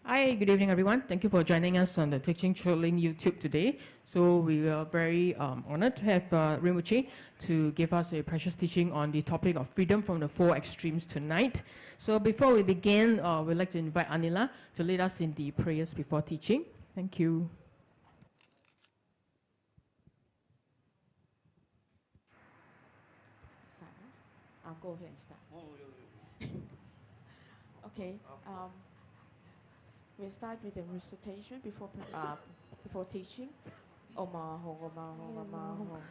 Hi, good evening, everyone. Thank you for joining us on the Teaching Trolling YouTube today. So we are very honored to have Rinpoche to give us a precious teaching on the topic of freedom from the four extremes tonight. So before we begin, we'd like to invite Anila to lead us in the prayers before teaching. Thank you. I'll go ahead and start. Okay. We'll start with the recitation before teaching. Oma Hong Oma Hong Oma Hong.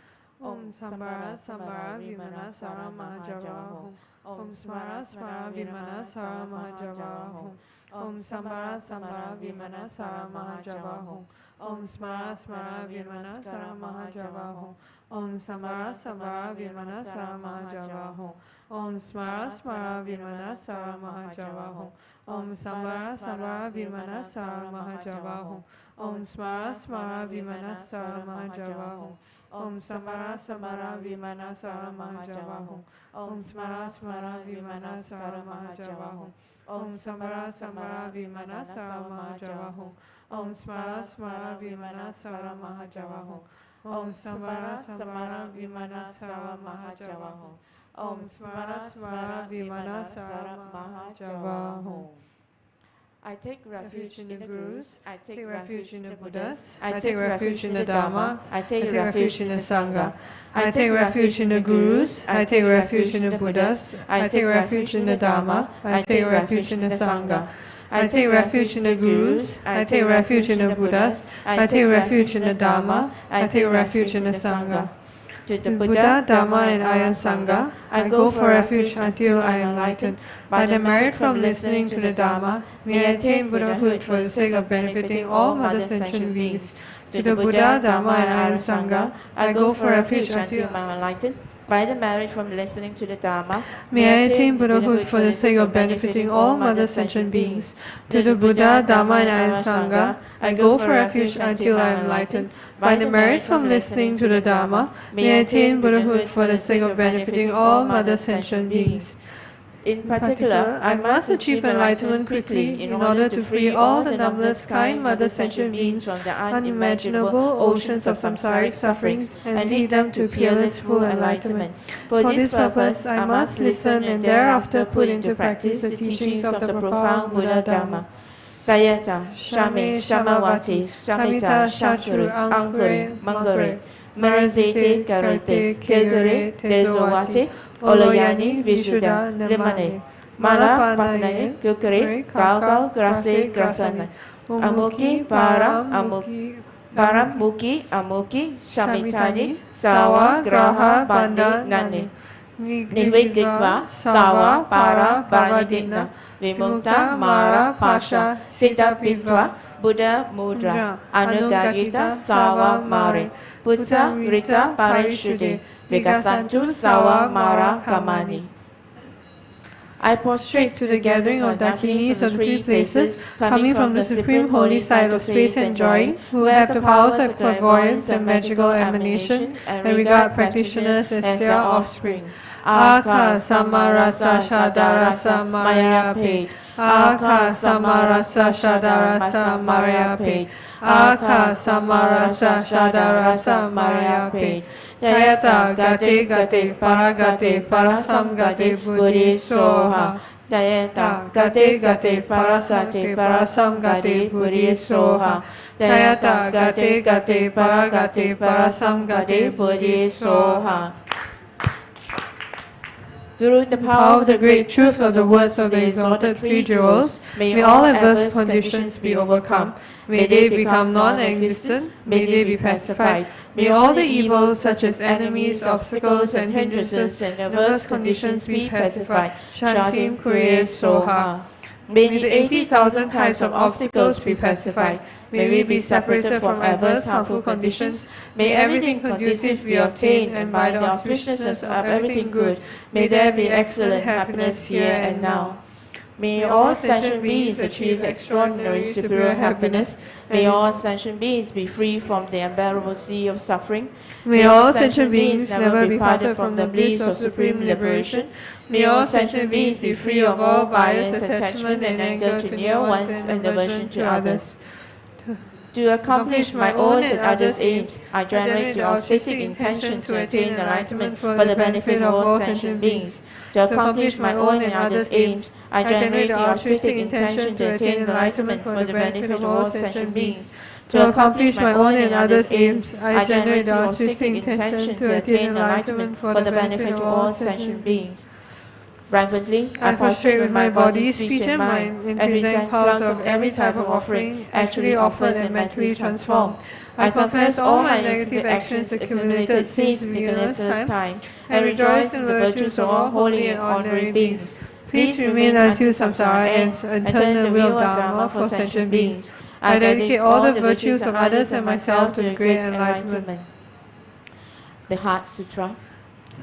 Om Sambara Sambara Vimana Sara Mahajava Hong. Om Smara Smara Vimana Sara Mahajava Hong. Om Sambara Sambara Vimana Sara Mahajava Hong. Om Smara Smara Vimana Sara Mahajava Hong. Om Sambara Sambara Vimana Sara Mahajava Hong. Om Smara Smara Vimana Sara Mahajava Hong. Om Sambara Sambara Vimana Sara Mahajava Hong. Om Smara Smara Vimana Sara Mahajava Hong. Om Sambara Sambara Vimana Sara Mahajava Hong. Om Smara Smara Vimana Sara Mahajava Hong. Om Sambara Sambara Vimana Sara Mahajava Hong. Om Smara Smara Vimana Sara Mahajava Hong. Om Sambara Sambara Vimana Sara Mahajava Hong. Om Smara Smara Vimana Sara Mahajava Hong. I take refuge in the Gurus, I take refuge in the Buddhas, I take refuge in the Dharma, I take refuge in the Sangha. I take refuge in the Gurus, I take refuge in the Buddhas, I take refuge in the Dharma, I take refuge in the Sangha. I take refuge in the Gurus, I take refuge in the Buddhas, I take refuge in the Dharma, I take refuge in the Sangha. To the Buddha, Dharma and Ayan Sangha, I go for refuge until I am enlightened. By the merit from listening to the Dharma, may I attain Buddhahood for the sake of benefiting all mother sentient beings. To the Buddha, Dharma and Ayan Sangha, I go for refuge until I am enlightened. By the merit from listening to the Dharma, may I attain Buddhahood for the sake of benefiting all mother sentient beings. To the Buddha, Dharma and Ayan Sangha, I go for refuge until I am enlightened. By the merit from listening to the Dharma, may I attain Buddhahood for the sake of benefiting all mother sentient beings. In particular, I must achieve enlightenment quickly in order to free all the numberless kind mother sentient beings from the unimaginable oceans of samsaric sufferings and lead them to peerless full enlightenment. For this purpose, I must listen and thereafter put into practice the teachings of the profound Buddha Dharma. Tayata, Shame, Shamawati, Shamita, Shachuru, Angkure, Mangure, Marazete, Karate, Kegure, Tezowati, Oloyani, Vishuddha, Limane, Mala, Patnaye, Kukure, Kau, Grase, Grasana, Amuki, Param, Amuki, Param, Muki, Amuki, Shamitani, Sawa, Graha, Banda, Nani, Nivekitva, Sawa, Para, Paradina, Vimukta, Mara, Pasha, Siddhapitva, Buddha, Mudra, Anugagita, Sawa, Mare, Putta, Rita, Parishuddhi, Vigasantu, Sawa, Mara, Kamani. I prostrate to the gathering of Dakinis of the three places, coming from the supreme holy side of space and joy, who have the powers of clairvoyance and magical emanation, and regard practitioners as their offspring. Aka Samarasa Shadarasa Maya Pate. Aka Samarasa Shadarasa Maya Pate. Aka Samarasa Shadarasa Maya Pate. Jayata Gate Gate Paragate Parasam Gate Buddhi Soha. Jayata Gate Gate Parasate Parasam Gate Buddhi Soha. Jayata Gate Gate Paragate Parasam Gate Buddhi Soha. Through the power of the great truth of the words of the exalted three jewels, may all adverse conditions be overcome. May they become non-existent. May they be pacified. May all the evils, such as enemies, obstacles, and hindrances, and adverse conditions be pacified. Shantim Kuriye Soha. May the 80,000 types of obstacles be pacified. May we be separated from adverse, harmful conditions. May everything conducive be obtained, and by the auspiciousness of everything good, may there be excellent happiness here and now. May all sentient beings achieve extraordinary superior happiness. May all sentient beings be free from the unbearable sea of suffering. May all sentient beings never be parted from the bliss of supreme liberation. May all sentient beings be free of all bias, attachment, and anger to near ones and aversion to others. To accomplish my own and others' aims, I generate the auspicious intention to attain enlightenment for the benefit of all sentient beings. To accomplish my own and others' aims, I generate the auspicious intention to attain enlightenment for the benefit of all sentient beings. To accomplish my own and others' aims, I generate the auspicious intention to attain enlightenment for the benefit of all sentient beings. Rampantly, I prostrate with my body, speech, and mind, and present clouds of every type of offering, actually offered and mentally transformed. I confess all my negative actions accumulated since beginner's time, and rejoice in the virtues of all holy and ordinary beings. Please remain until samsara ends, and turn the wheel of Dharma for sentient beings. I dedicate all the virtues of others and myself to the great enlightenment. The Heart Sutra.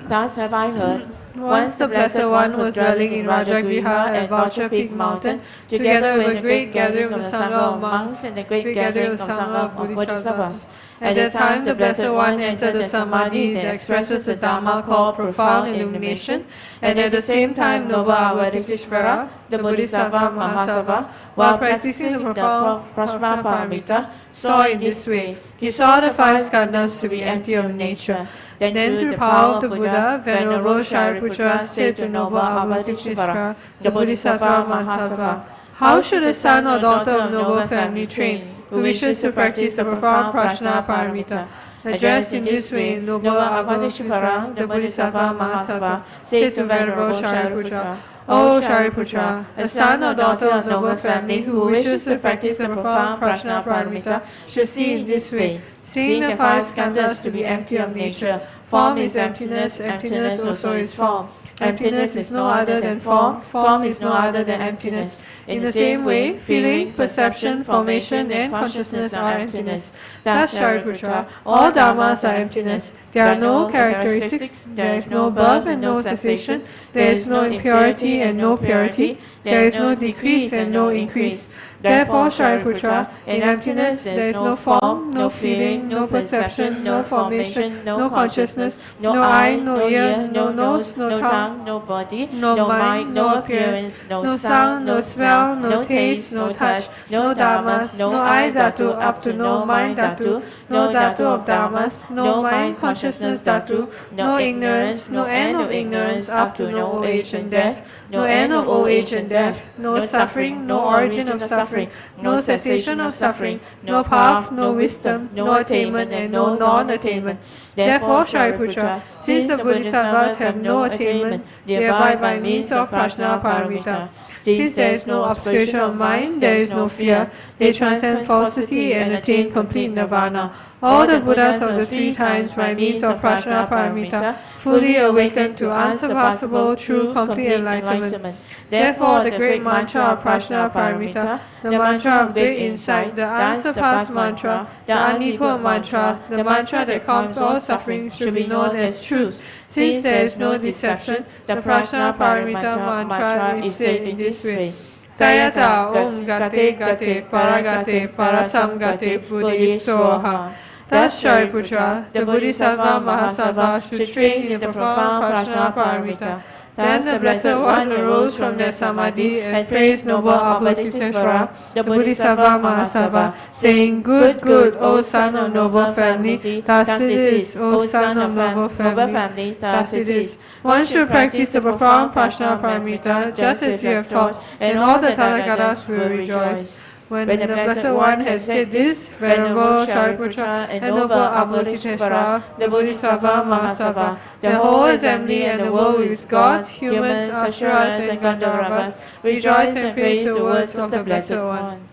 Thus have I heard. Once the Blessed One was dwelling in Rajagriha at Vulture Peak Mountain, together with a great gathering of the Sangha of monks and the great gathering of Sangha of Bodhisattvas. At that time, the Blessed One entered the Samadhi that expresses the Dharma called profound illumination, and at the same time, Noble Avatishvara, the Bodhisattva Mahasava, while practicing the profound Prajnaparamita, saw in this way. He saw the five skandhas to be empty of nature. Then through the power of the Buddha, Venerable Shariputra said to Noble Avatishvara, the Bodhisattva Mahasava, how should a son or daughter of noble family train, who wishes to practice the profound Prajnaparamita? Addressed in this way, Noble Avatishvara, the Bodhisattva Mahasava, said to Venerable Shariputra, O Shariputra, a son or daughter of noble family who wishes to practice the profound Prajnaparamita should see in this way. Seeing the five skandhas to be empty of nature, form is emptiness, emptiness also is form. Emptiness is no other than form, form is no other than emptiness. In the same way, feeling, perception, formation, and consciousness are emptiness. Thus, Shariputra, all dharmas are emptiness. There are no characteristics, there is no birth and no cessation, there is no impurity and no purity, there is no decrease and no increase. Therefore, Shariputra, in emptiness there is no form, no feeling, no perception, no formation, no consciousness, no eye, no ear, no nose, no tongue, no body, no mind, no appearance, no sound, no smell, no taste, no touch, no dharmas, no I dhatu up to no mind dhatu, no dhatu of dharmas, no mind consciousness dhatu, no ignorance, no end of ignorance up to no old age and death, no end of old age and death, no suffering, no origin of suffering, no cessation of suffering, no path, no wisdom, no attainment, and no non-attainment. Therefore, Shariputra, since the Bodhisattvas have no attainment, they abide by means of Prajnaparamita. Since there is no obscuration of mind, there is no fear. They transcend falsity and attain complete nirvana. All the Buddhas of the three times by means of Prajnaparamita fully awakened to unsurpassable, true, complete enlightenment. Therefore, the great mantra of Prajnaparamita, the mantra of great insight, the unsurpassed mantra, the unequal mantra, the mantra that calms all suffering should be known as truth. Since there is no deception, the Prajnaparamita mantra is said in this way. Tayata Om Gate Gate Paragate Parasamgate Buddhi Soha. Thus, Shariputra, the Bodhisattva Mahasava should train in the profound Prajnaparamita. Then the Blessed One arose from their Samadhi and praised Noble Avatishvara, the Bodhisattva Mahasava, saying, Good, good, O son of noble family, thus it is, O son of noble family, thus it is. One should practice the profound Prajnaparamita just as you have taught, and all the Tathagatas will rejoice. When the Blessed One had said this, Venerable Shariputra and Noble Avalokiteshvara, the Bodhisattva Mahasava, the whole assembly and the world with its gods, humans, asuras and Gandharvas, rejoice and praise the words of the Blessed One.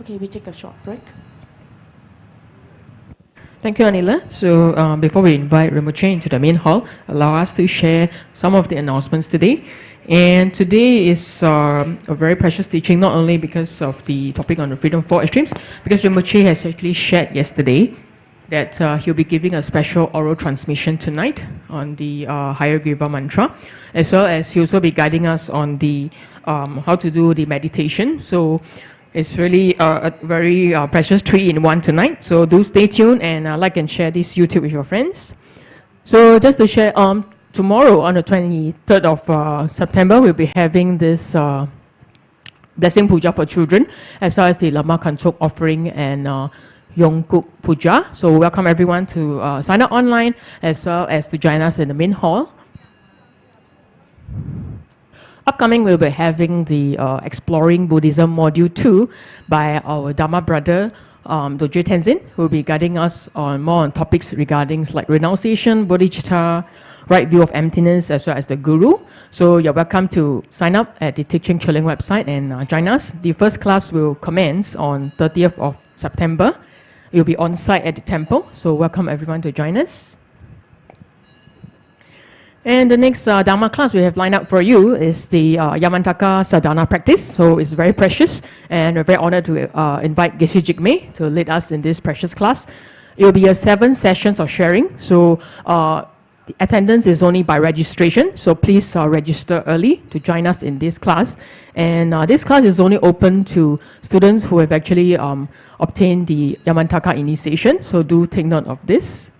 Okay, we take a short break. Thank you, Anila. So before we invite Rinpoche into the main hall, allow us to share some of the announcements today. And today is a very precious teaching, not only because of the topic on the Freedom 4 Extremes, because Rinpoche has actually shared yesterday that he'll be giving a special oral transmission tonight on the Higher Griva Mantra, as well as he'll also be guiding us on the how to do the meditation. So it's really a very precious 3-in-1 tonight. So do stay tuned and like and share this YouTube with your friends. So just to share, tomorrow on the 23rd of September, we'll be having this Blessing Puja for children, as well as the Lama Kanchok offering and Yongkuk Puja. So welcome everyone to sign up online, as well as to join us in the main hall. Upcoming, we'll be having the Exploring Buddhism Module 2 by our Dharma brother, Doje Tenzin, who will be guiding us on more on topics regarding like renunciation, bodhicitta, right view of emptiness, as well as the guru. So you're welcome to sign up at the Teaching Chilling website and join us. The first class will commence on 30th of September. You'll be on site at the temple, so welcome everyone to join us. And the next Dharma class we have lined up for you is the Yamantaka Sadhana practice. So it's very precious, and we're very honored to invite Geshe Jigme to lead us in this precious class. It will be 7 sessions of sharing. So the attendance is only by registration. So please register early to join us in this class. And this class is only open to students who have actually obtained the Yamantaka initiation. So do take note of this.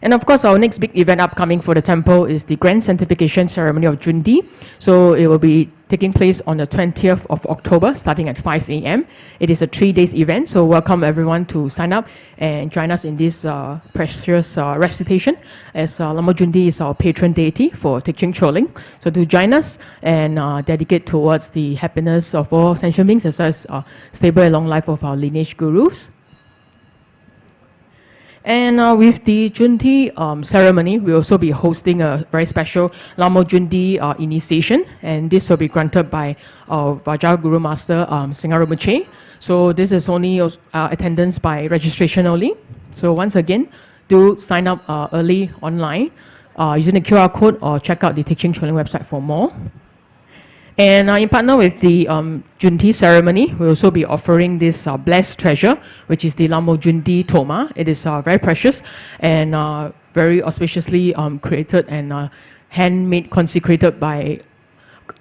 And of course, our next big event upcoming for the temple is the Grand Sanctification Ceremony of Jundi. So it will be taking place on the 20th of October, starting at 5 a.m. It is a 3-day event, so welcome everyone to sign up and join us in this precious recitation, as Lama Jundi is our patron deity for Teaching Choling. So to join us and dedicate towards the happiness of all sentient beings, as well as stable and long life of our lineage gurus. And with the Jundi ceremony, we'll also be hosting a very special Lama Jundi initiation, and this will be granted by our Vajra Guru Master Singha Rinpoche. So this is only attendance by registration only. So once again, do sign up early online using the QR code, or check out the Teaching Choling website for more. And in partner with the Jundi ceremony, we'll also be offering this blessed treasure, which is the Lama Jundi Toma. It is very precious and very auspiciously created and handmade by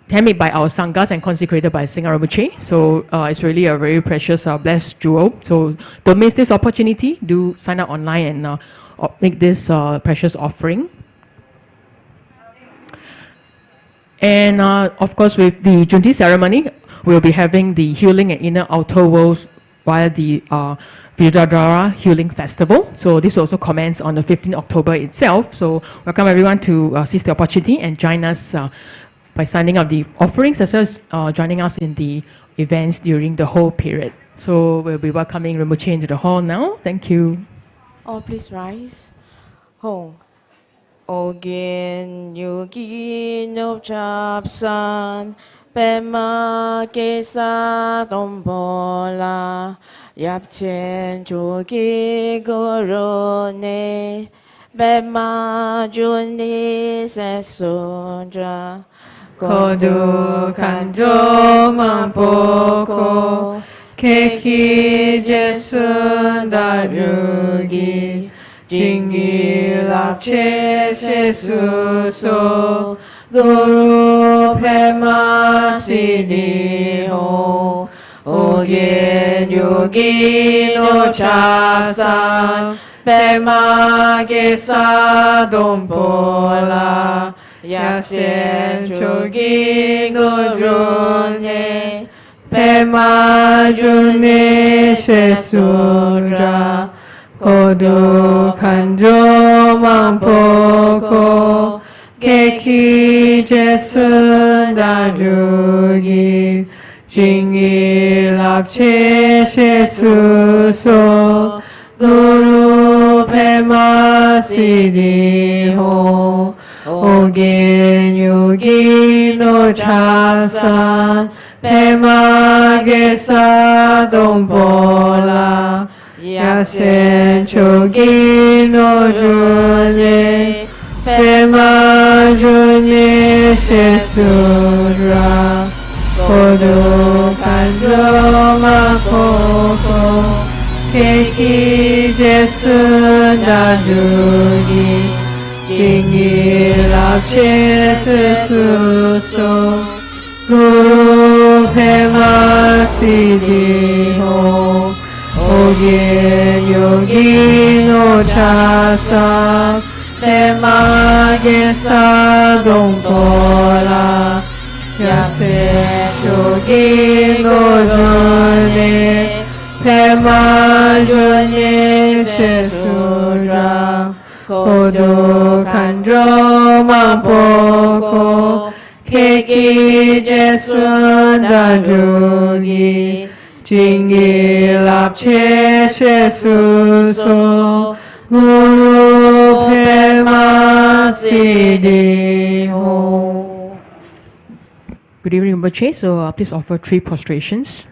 our Sanghas and consecrated by Singha Rinpoche. So it's really a very precious blessed jewel. So don't miss this opportunity. Do sign up online and make this precious offering. And of course, with the Jundi ceremony, we'll be having the healing and inner outer worlds via the Vidadara Healing Festival. So this will also commence on the 15th October itself. So welcome everyone to seize the opportunity and join us by signing up the offerings, as well as joining us in the events during the whole period. So we'll be welcoming Rinpoche into the hall now. Thank you. All please rise. Home. Ogin yugi no chapsan pema kesa tombola yapchen chugi gorone pema juni sesundra kodu kanjo mampoko keki jesun darugi Jingi lapche se suso Guru pema sidi ho Ogin yogi no chapsan Pema gesa dompola Yapsen chogi gurune Pema june se Kodo kanjo mampoko Keki Jesun Dajugi Jingi Lapche Shesu So Guru Pema Siddhi Ho Ogin Yogi No Chasan Pema Gesa Dompola Yasen Chogi No Junye Pema Junye Shesudra Kodo Kanjo Makoko Keki Jesun Dajugi Jingi Lapche Sesuso Guru Pema Siddhi Ho Ogin Yogi No Chasa Pema Gesa Dompola Yase Shogi No Jone Pema Jone Shesudra Kodo Kanjo Mapoko Keki Jesun Dajugi Jingi Lapche Shesuso Guru Pema Siddhi Ho. Good evening, Rinpoche. So please offer 3 prostrations.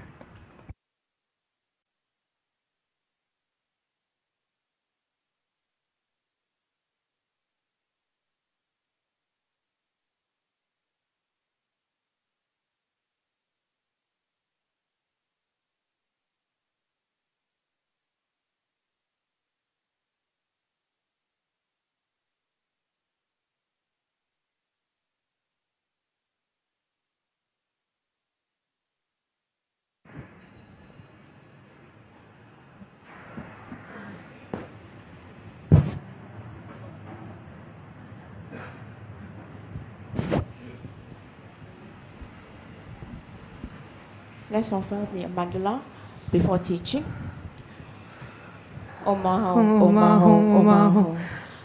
Let's offer the mandala before teaching. Om Maho, Om Maho, Om Maho,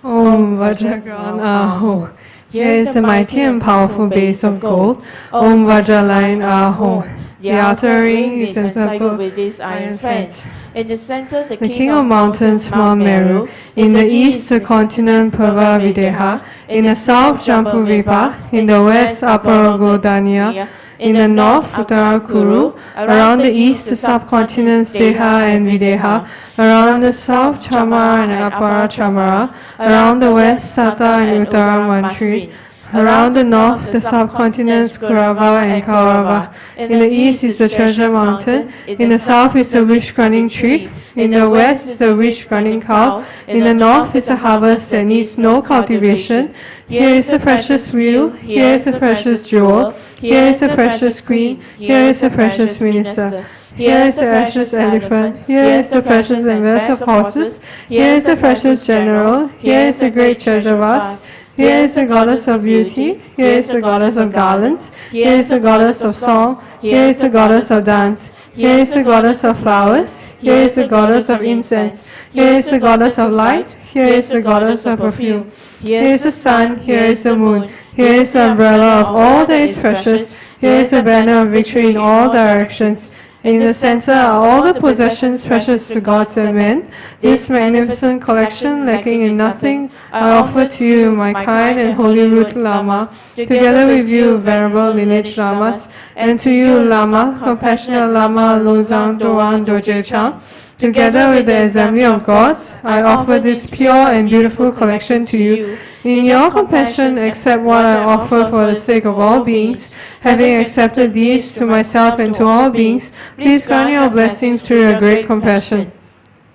Om Vajragan Aho. Here is the mighty and powerful base of gold. Om Vajraline Aho. The outer ring is encircled with this iron fence. In the center, the king of mountains, Mount Meru. In the east, the continent Purva Videha. In the south, Jambuvipa. In the west, Upper Godania. In the north, Uttarakuru. Around the east, the subcontinents Deha and Videha. Around the south, Chamara and Appara Chamara. Around the west, Sata and Uttara Mantri. Around the north, the subcontinents Kurava and Kaurava. In the east is the treasure mountain. In the south is the wish-granting tree. In the west is the wish-granting cow. In the north is a harvest that needs no cultivation. Here is the precious wheel. Here is the precious jewel. Here is the precious queen. Here is the precious minister. Here is the precious elephant. Here is the precious and best of horses. Here is the precious general. Here is the great treasure vase. Here is the goddess of beauty. Here is the goddess of garlands. Here is the goddess of song. Here is the goddess of dance. Here is the goddess of flowers. Here is the goddess of incense. Here is the goddess of light. Here is the goddess of perfume. Here is the sun. Here is the moon. Here is the umbrella of all that is precious. Here is the banner of victory in all directions. In the center are all the possessions precious to gods and men. This magnificent collection, lacking in nothing, I offer to you, my kind and holy root Lama, together with you, venerable lineage Lamas, and to you, Lama, compassionate Lama Lozang Doan Doje Chang. Together with the assembly of gods, I offer this pure and beautiful collection to you. In your compassion, accept what I offer for the sake of all beings. Having accepted these to myself and to all beings, please grant your blessings through your great compassion.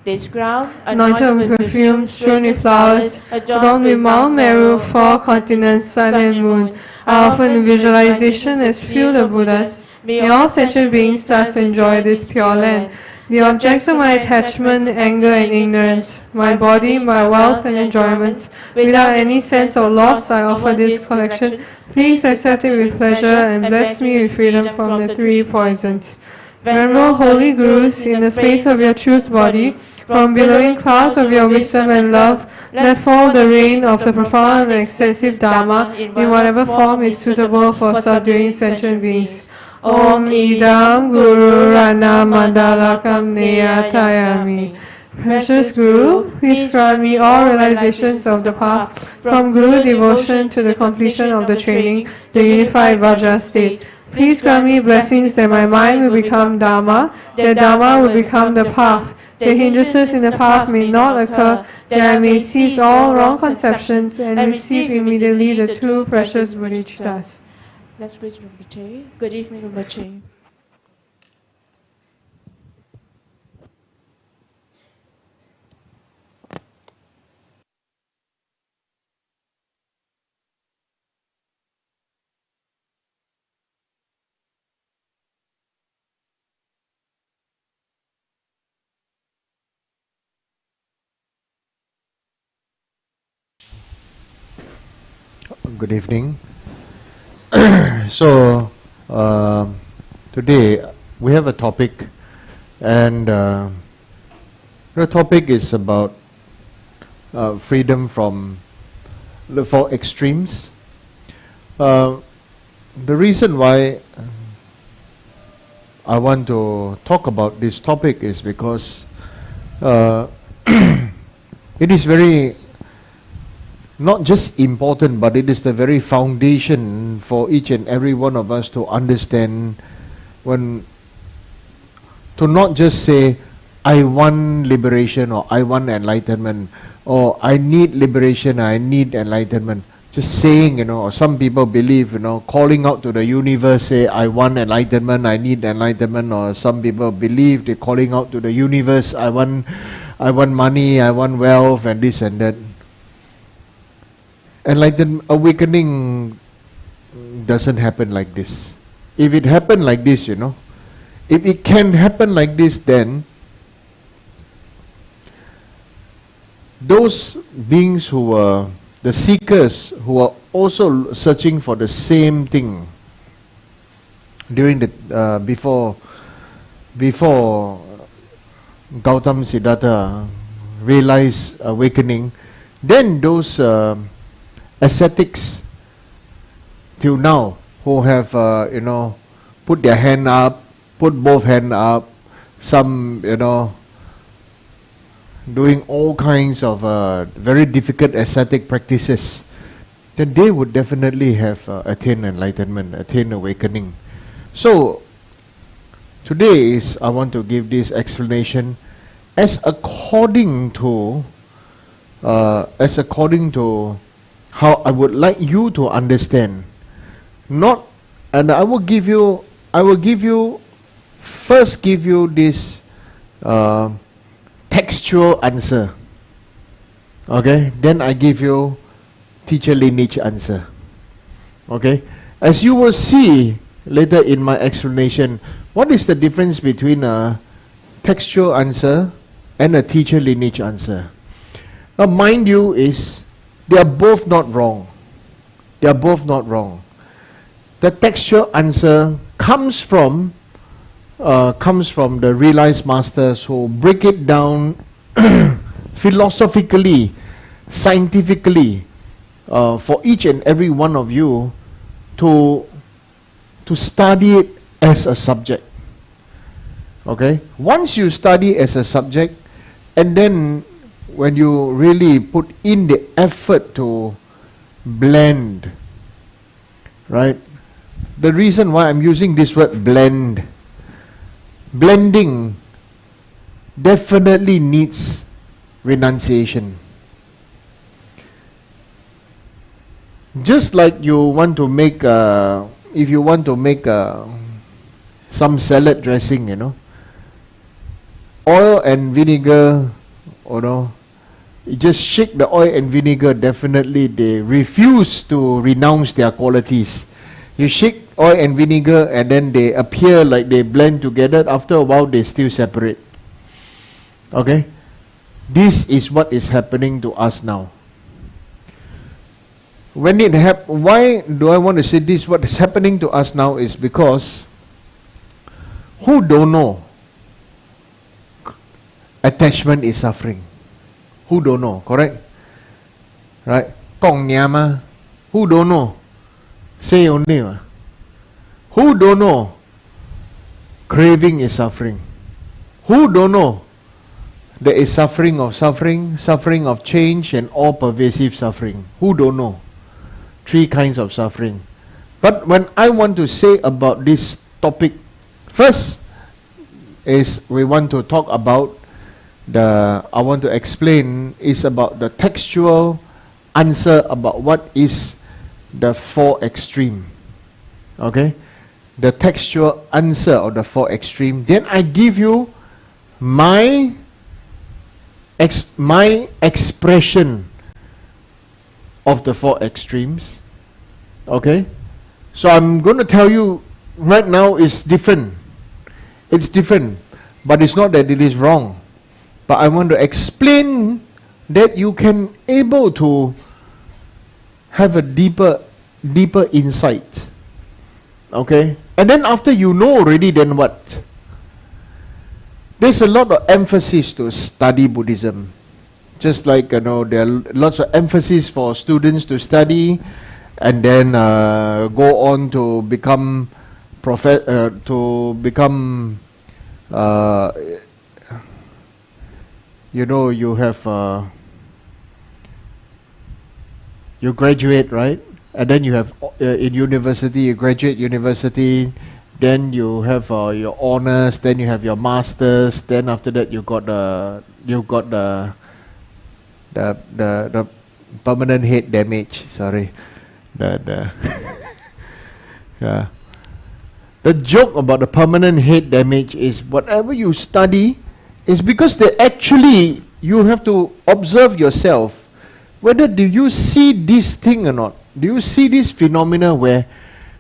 This ground, Anointed with perfume, strewn with flowers, adorned with Mount Meru, 4 continents, sun and moon, I offer the visualization as few the Buddhas. May all sentient beings thus enjoy this pure land. The objects of my attachment, anger and ignorance, my body, my wealth and enjoyments, without any sense of loss, I offer this collection. Please accept it with pleasure and bless me with freedom from the 3 poisons. Venerable Holy Gurus, in the space of your truth body, From billowing clouds of your wisdom and love, let fall the rain of the profound and extensive Dharma in whatever form is suitable for subduing sentient beings. Om Idam Guru Rana Mandalakam Neyatayami. Precious Guru, please grant me all realizations of the path, from Guru devotion to the completion of the training, the unified Vajra state. Please grant me blessings that my mind will become Dharma, that Dharma will become the path, that hindrances in the path may not occur, that I may cease all wrong conceptions and receive immediately the two precious bodhicittas. Let's greet Rinpoche. Good evening, Rinpoche. Good evening. So today we have a topic, and the topic is about freedom from the four extremes. The reason why I want to talk about this topic is because it is very not just important, but it is the very foundation for each and every one of us to understand, when to not just say, I want liberation, or I want enlightenment, or I need liberation, I need enlightenment. Just saying, or some people believe, calling out to the universe, say, I want enlightenment, I need enlightenment, or some people believe they're calling out to the universe, I want money, I want wealth, and this and that. Enlightenment, awakening doesn't happen like this. If it happened like this, if it can happen like this, then those beings who were the seekers, who are also searching for the same thing during the before Gautam Siddhartha realized awakening, then those ascetics till now who have put their hand up, put both hand up, some doing all kinds of very difficult ascetic practices, then they would definitely have attained enlightenment, attained awakening. So today I want to give this explanation as according to how I would like you to understand. Not, and I will give you this textual answer. Okay? Then I give you teacher lineage answer. Okay? As you will see later in my explanation, what is the difference between a textual answer and a teacher lineage answer? Now mind you, they are both not wrong. They are both not wrong. The textual answer comes from the realized masters who break it down philosophically, scientifically, for each and every one of you to study it as a subject. Okay? Once you study as a subject, and then when you really put in the effort to blend, right? The reason why I'm using this word blending definitely needs renunciation. Just like you want to make, if you want to make some salad dressing, oil and vinegar, you just shake the oil and vinegar, definitely they refuse to renounce their qualities. You shake oil and vinegar and then they appear like they blend together. After a while, they still separate. Okay? This is what is happening to us now. When it why do I want to say this? What is happening to us now is because who don't know? attachment is suffering. Who don't know, correct? Right? Kong nyama. Who don't know? Say only. Who don't know? Craving is suffering. Who don't know? There is suffering of change, and all pervasive suffering. Who don't know? 3 kinds of suffering. But when I want to say about this topic, first is we want to talk about I want to explain is about the textual answer about what is the 4 extreme. Okay? The textual answer of the 4 extreme. Then I give you my expression of the 4 extremes. Okay? So I'm going to tell you right now is different. It's different. But it's not that it is wrong. But I want to explain that you can able to have a deeper insight. Okay? And then after you know already, then what? There's a lot of emphasis to study Buddhism. Just like, there are lots of emphasis for students to study and then go on to become you have you graduate, right? And then you have in university, you graduate university, then you have your honors, then you have your masters, then after that you got the permanent head damage. Sorry, yeah. The joke about the permanent head damage is whatever you study is because you have to observe yourself. Whether do you see this thing or not? Do you see this phenomena where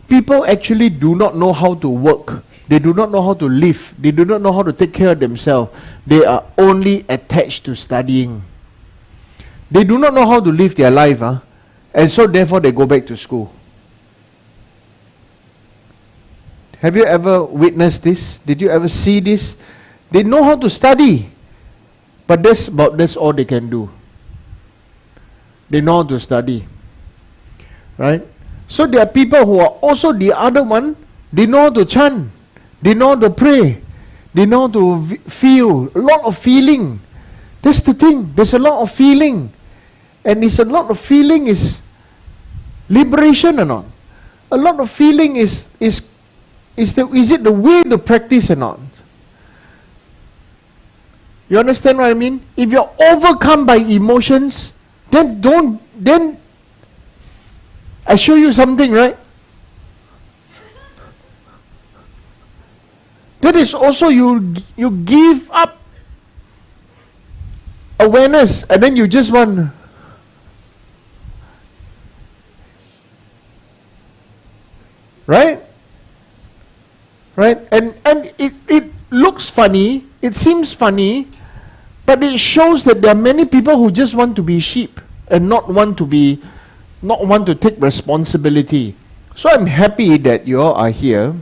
people actually do not know how to work? They do not know how to live. They do not know how to take care of themselves. They are only attached to studying. They do not know how to live their life, and so therefore they go back to school. Have you ever witnessed this? Did you ever see this? They know how to study, but that's all they can do. They know how to study, right? So there are people who are also the other one. They know how to chant, they know how to pray, they know how to feel. A lot of feeling. That's the thing. There's a lot of feeling, and it's a lot of feeling is liberation or not? A lot of feeling is it the way to practice or not? You understand what I mean? If you're overcome by emotions, then I show you something, right? That is also you give up awareness, and then you just want, right? Right? And it looks funny, it seems funny, but it shows that there are many people who just want to be sheep and not want to take responsibility. So I'm happy that you all are here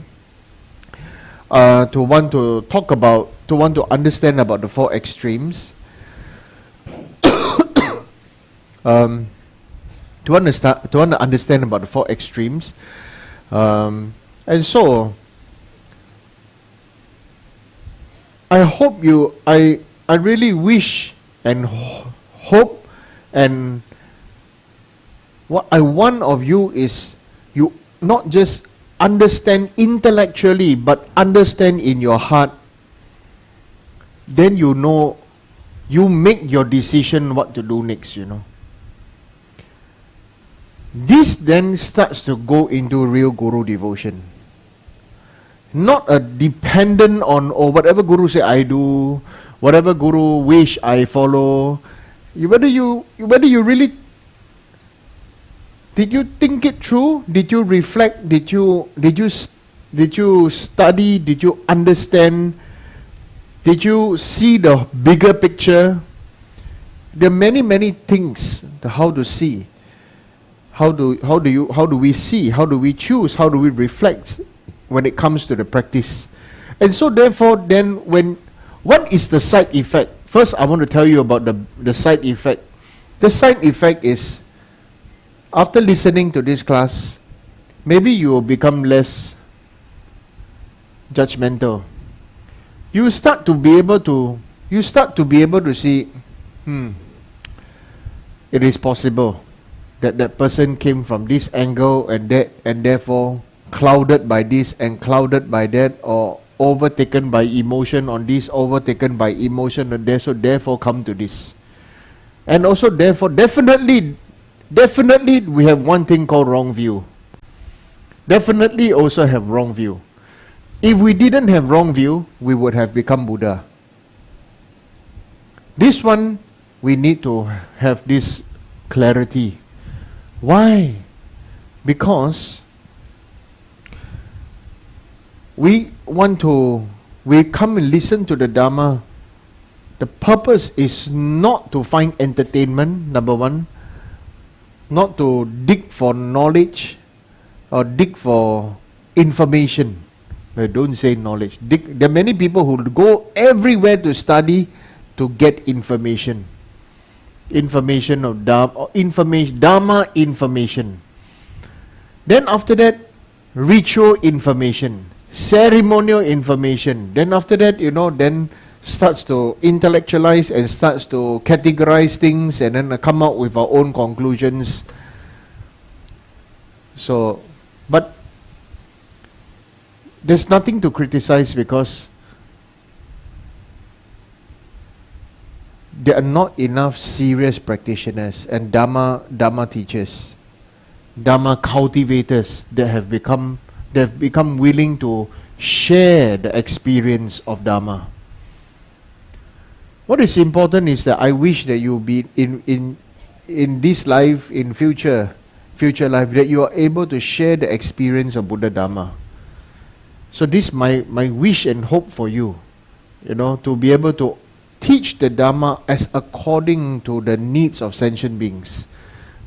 to want to talk about, to want to understand about the 4 extremes. To want to understand about the 4 extremes. And so I hope I really wish and hope, and what I want of you is you not just understand intellectually, but understand in your heart. Then you know, you make your decision what to do next, This then starts to go into real Guru devotion. Not a dependent on, whatever Guru say I do, whatever Guru wish I follow. Whether you really, did you think it through? Did you reflect? Did you study? Did you understand? Did you see the bigger picture? There are many things how to see. How do we see? How do we choose? How do we reflect when it comes to the practice? And so therefore then what is the side effect? First, I want to tell you about the side effect. The side effect is, after listening to this class, maybe you will become less judgmental. You start to be able to see, it is possible that that person came from this angle and that, and therefore clouded by this and clouded by that, or overtaken by emotion on this, overtaken by emotion on that, so therefore come to this. And also therefore definitely we have one thing called wrong view. Definitely also have wrong view. If we didn't have wrong view, we would have become Buddha. This one, we need to have this clarity. Why? Because we come and listen to the Dharma. The purpose is not to find entertainment, number one, not to dig for knowledge or dig for information. Don't say knowledge. There are many people who go everywhere to study to get information. Information of Dharma, or Dharma information. Then after that, ritual information, ceremonial information. Then after that, then starts to intellectualize and starts to categorize things and then come out with our own conclusions. So, but there's nothing to criticize, because there are not enough serious practitioners and Dharma teachers, Dharma cultivators that have become willing to share the experience of Dharma. What is important is that I wish that you be in this life, in future life, that you are able to share the experience of Buddha Dharma. So this my wish and hope for you, to be able to teach the Dharma as according to the needs of sentient beings.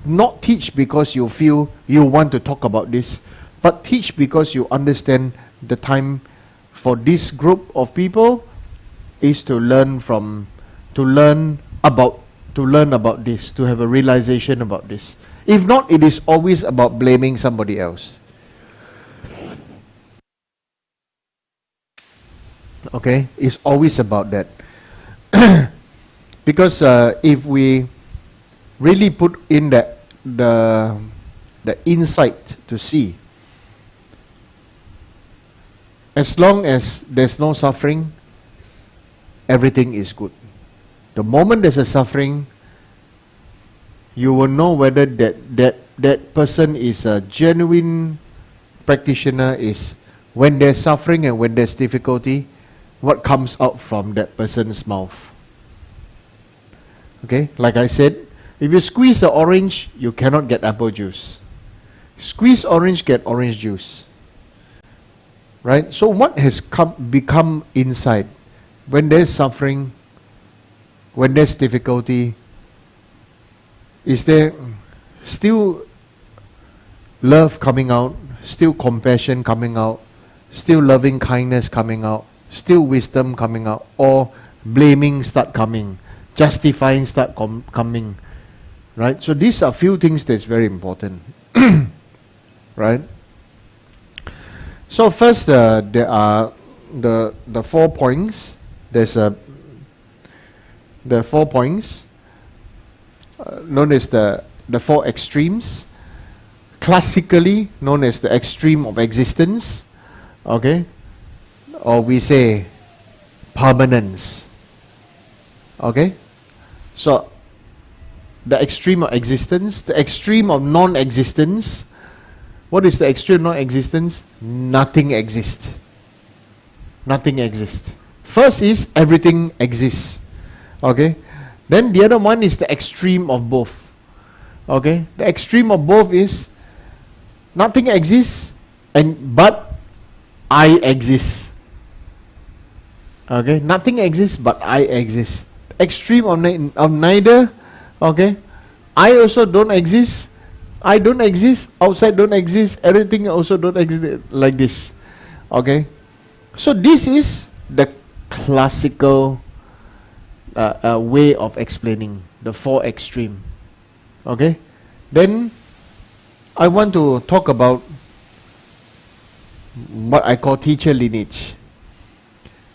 Not teach because you feel you want to talk about this, but teach because you understand the time for this group of people is to learn about this, to have a realization about this. If not, it is always about blaming somebody else. Okay, it's always about that. Because if we really put in the insight to see, as long as there's no suffering, everything is good. The moment there's a suffering, you will know whether that person is a genuine practitioner, is when there's suffering and when there's difficulty, what comes out from that person's mouth. Okay, like I said, if you squeeze the orange, you cannot get apple juice. Squeeze orange, get orange juice. Right? So what has become inside? When there's suffering, when there's difficulty, is there still love coming out, still compassion coming out, still loving kindness coming out, still wisdom coming out, or blaming start coming, justifying start coming, right? So these are few things that's very important, right? So first, there are the 4 points. There's the 4 points known as the 4 extremes, classically known as the extreme of existence, okay, or we say permanence. Okay, so the extreme of existence, the extreme of non-existence. What is the extreme of non-existence? Nothing exists. Nothing exists. First is everything exists. Okay, then the other one is the extreme of both. Okay, the extreme of both is nothing exists but I exist. Okay, nothing exists but I exist. Extreme of neither. Okay, I also don't exist, I don't exist, outside don't exist, everything also don't exist, like this. Okay, so this is the classical way of explaining the four extreme. Okay? Then I want to talk about what I call teacher lineage.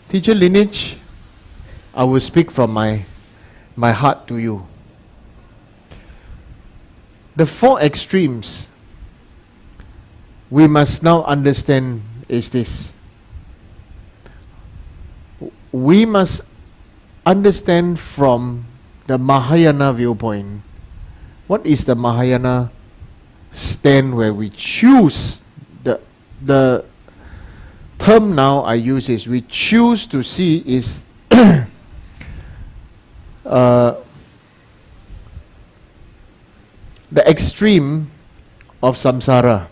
Teacher lineage, I will speak from my heart to you. The four extremes we must now understand is this. We must understand from the Mahayana viewpoint. What is the Mahayana stand where we choose the term now I use is we choose to see is the extreme of samsara.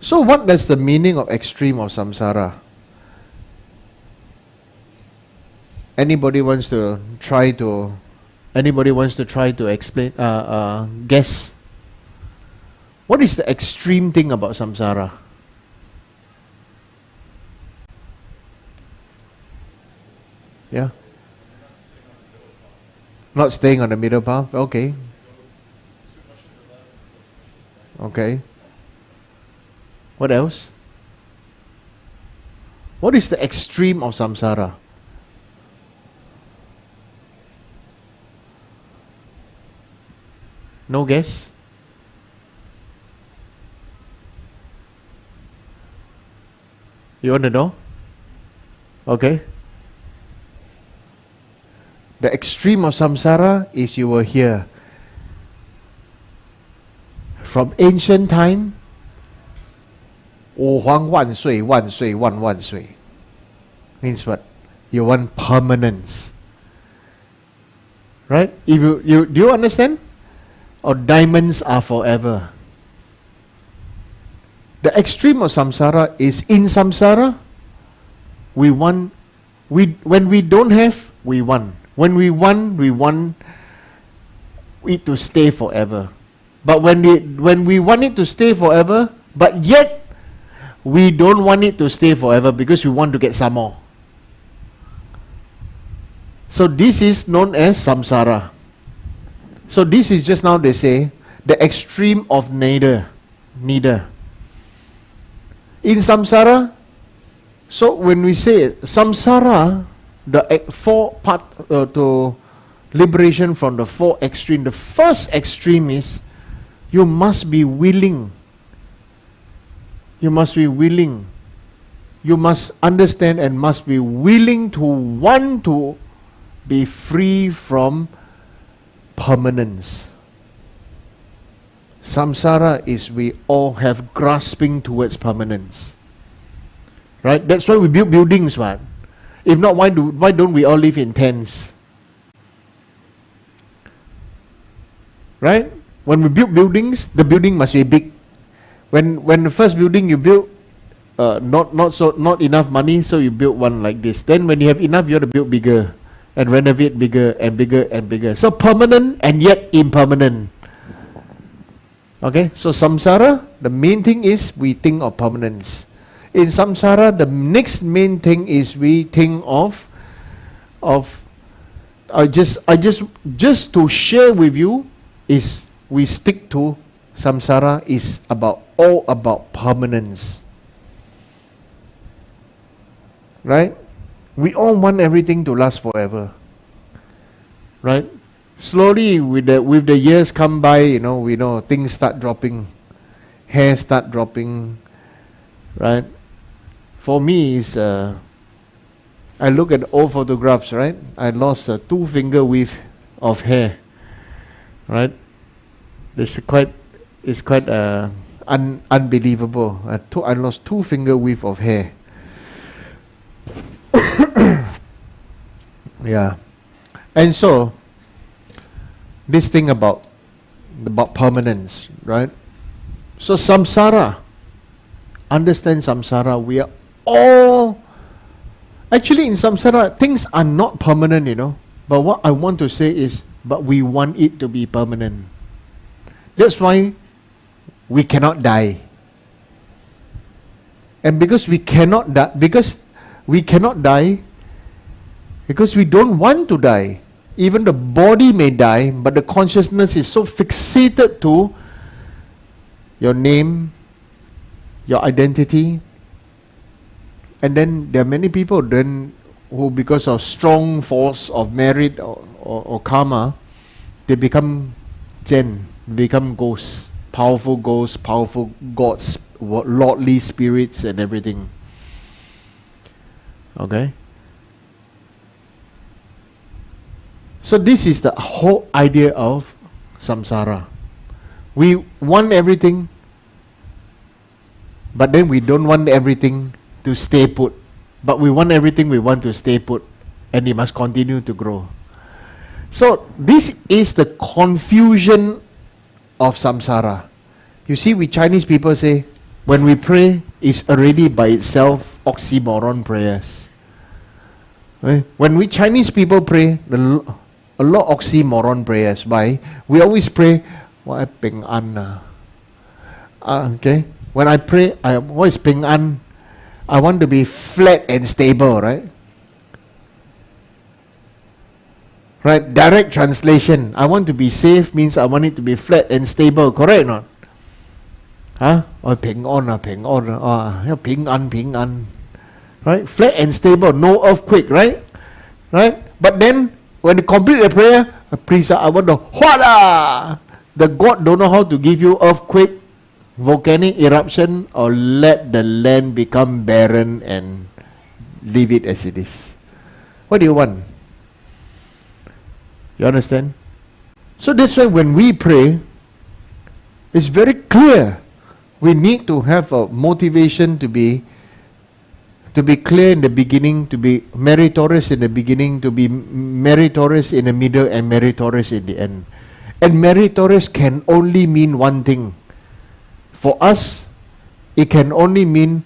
So what does the meaning of extreme of samsara? Anybody wants to try to explain, guess? What is the extreme thing about samsara? Yeah? Not staying on the middle path? Okay. Okay. What else? What is the extreme of samsara? No guess? You want to know? Okay. The extreme of samsara is you were here. From ancient time, 我皇万岁万岁万万岁 means what? You want permanence. Right? If you do you understand? Or diamonds are forever. The extreme of samsara is in samsara, when we don't have, we want. When we want it to stay forever. But when we want it to stay forever, but yet we don't want it to stay forever because we want to get some more. So this is known as samsara. So this is just now they say the extreme of neither. In samsara, so when we say samsara, the four part to liberation from the four extreme. The first extreme is you must be willing. You must be willing. You must understand and must be willing to want to be free from permanence. Samsara is we all have grasping towards permanence. Right? That's why we build buildings, right? If not, why don't we all live in tents? Right? When we build buildings, the building must be big. When the first building you build, not enough money, so you build one like this. Then when you have enough, you have to build bigger and renovate bigger and bigger and bigger. So permanent and yet impermanent. Okay, so samsara, the main thing is we think of permanence. In samsara, the next main thing is we think of just to share with you is we stick to samsara is all about permanence. Right? We all want everything to last forever. Right? Slowly with the years come by, we know things start dropping. Hair start dropping. Right? For me, I look at old photographs, right? I lost a 2-finger width of hair. Right? It's quite unbelievable. I lost 2-finger width of hair. Yeah. And so, this thing about permanence, right? So samsara, understand samsara, we are all, actually in samsara, things are not permanent, But what I want to say is, but we want it to be permanent. That's why we cannot die. And because we cannot die, Because we don't want to die. Even the body may die, but the consciousness is so fixated to your name, your identity. And then there are many people then who, because of strong force of merit or karma, they become Zen, become ghosts, powerful gods, lordly spirits and everything. Okay? So this is the whole idea of samsara. We want everything, but then we don't want everything to stay put. But we want everything we want to stay put, and it must continue to grow. So this is the confusion of samsara. You see, we Chinese people say, when we pray, it's already by itself oxymoron prayers. Right? When we Chinese people pray, a lot of oxymoron prayers. Why? We always pray, what ping an? Okay? When I pray, what is ping an? I want to be flat and stable, right? Right? Direct translation. I want to be safe means I want it to be flat and stable, correct or not? Huh? Or ping on, ping on, ping an. Right? Flat and stable, no earthquake, right? Right? But then, when you complete the prayer, please, I want to, Hwada! The God don't know how to give you earthquake, volcanic eruption, or let the land become barren and leave it as it is. What do you want? You understand? So that's why when we pray, it's very clear. We need to have a motivation to be clear in the beginning, to be meritorious in the beginning, to be meritorious in the middle, and meritorious in the end. And meritorious can only mean one thing. For us, it can only mean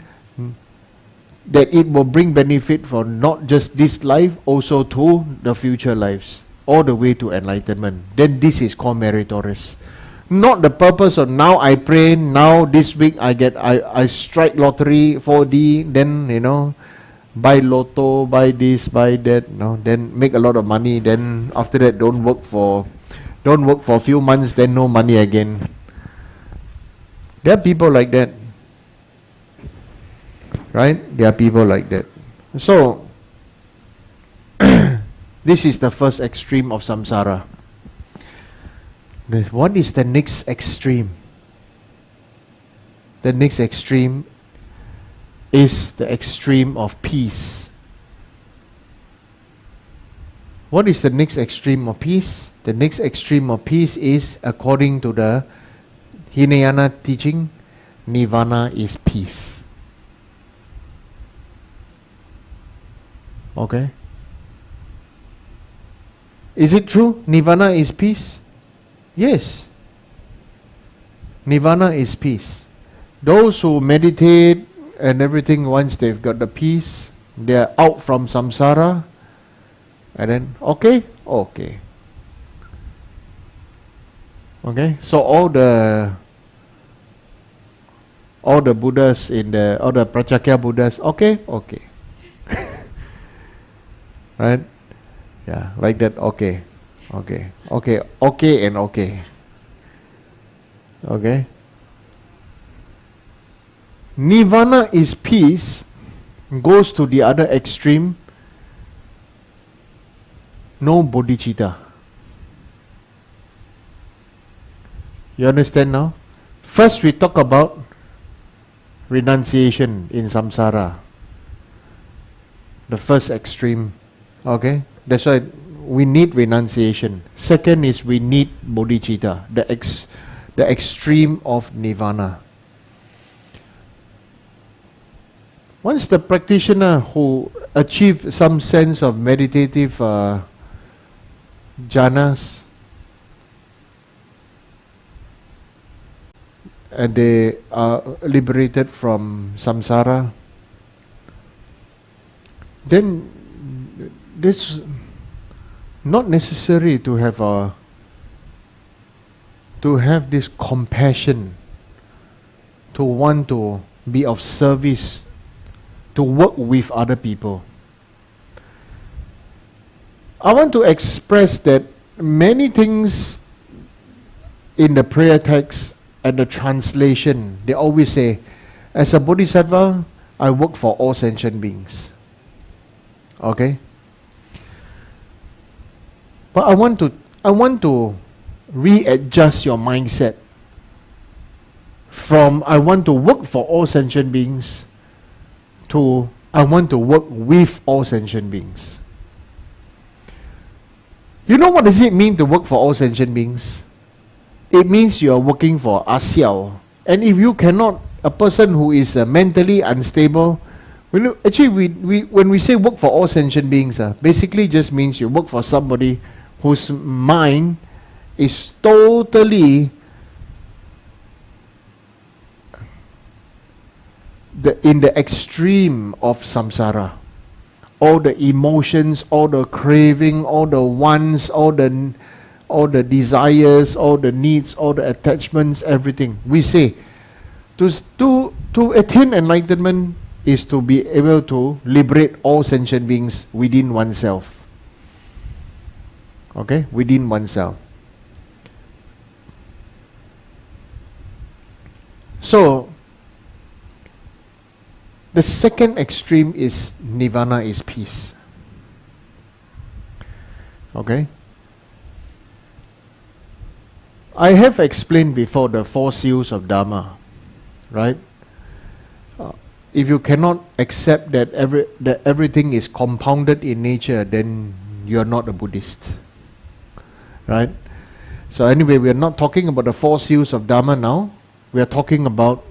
that it will bring benefit for not just this life, also to the future lives, all the way to enlightenment. Then this is called meritorious. Not the purpose of now I pray, now this week I strike lottery 4D, then buy lotto, buy this, buy that, then make a lot of money, then after that don't work for a few months, then no money again. There are people like that. Right? There are people like that. So this is the first extreme of samsara. What is the next extreme? The next extreme is the extreme of peace. What is the next extreme of peace? The next extreme of peace is, according to the Hinayana teaching, Nirvana is peace. Okay? Is it true? Nirvana is peace? Yes. Nirvana is peace. Those who meditate and everything, once they've got the peace, they're out from samsara, and then, okay. So all the Buddhas all the Pratyekya Buddhas, okay. Right? Yeah, like that, okay. Okay. Nirvana is peace, goes to the other extreme, no bodhicitta. You understand now? First we talk about renunciation in samsara. The first extreme. Okay? That's why we need renunciation. Second is we need bodhicitta, the extreme of nirvana. Once the practitioner who achieve some sense of meditative jhanas, and they are liberated from samsara, then this not necessary to have this compassion, to want to be of service, to work with other people. I want to express that many things in the prayer text and the translation, they always say, as a bodhisattva, I work for all sentient beings. Okay? But I want to readjust your mindset from I want to work for all sentient beings to I want to work with all sentient beings. You know what does it mean to work for all sentient beings? It means you are working for Asiao. And if you cannot, a person who is mentally unstable, when we say work for all sentient beings, basically just means you work for somebody whose mind is totally in the extreme of samsara. All the emotions, all the craving, all the wants, all the desires, all the needs, all the attachments, everything. We say to attain enlightenment is to be able to liberate all sentient beings within oneself. Okay? Within oneself. So, the second extreme is nirvana, is peace. Okay? I have explained before the 4 seals of Dharma, right? If you cannot accept that everything is compounded in nature, then you are not a Buddhist. Right? So anyway, we are not talking about the 4 seals of Dharma now. We are talking about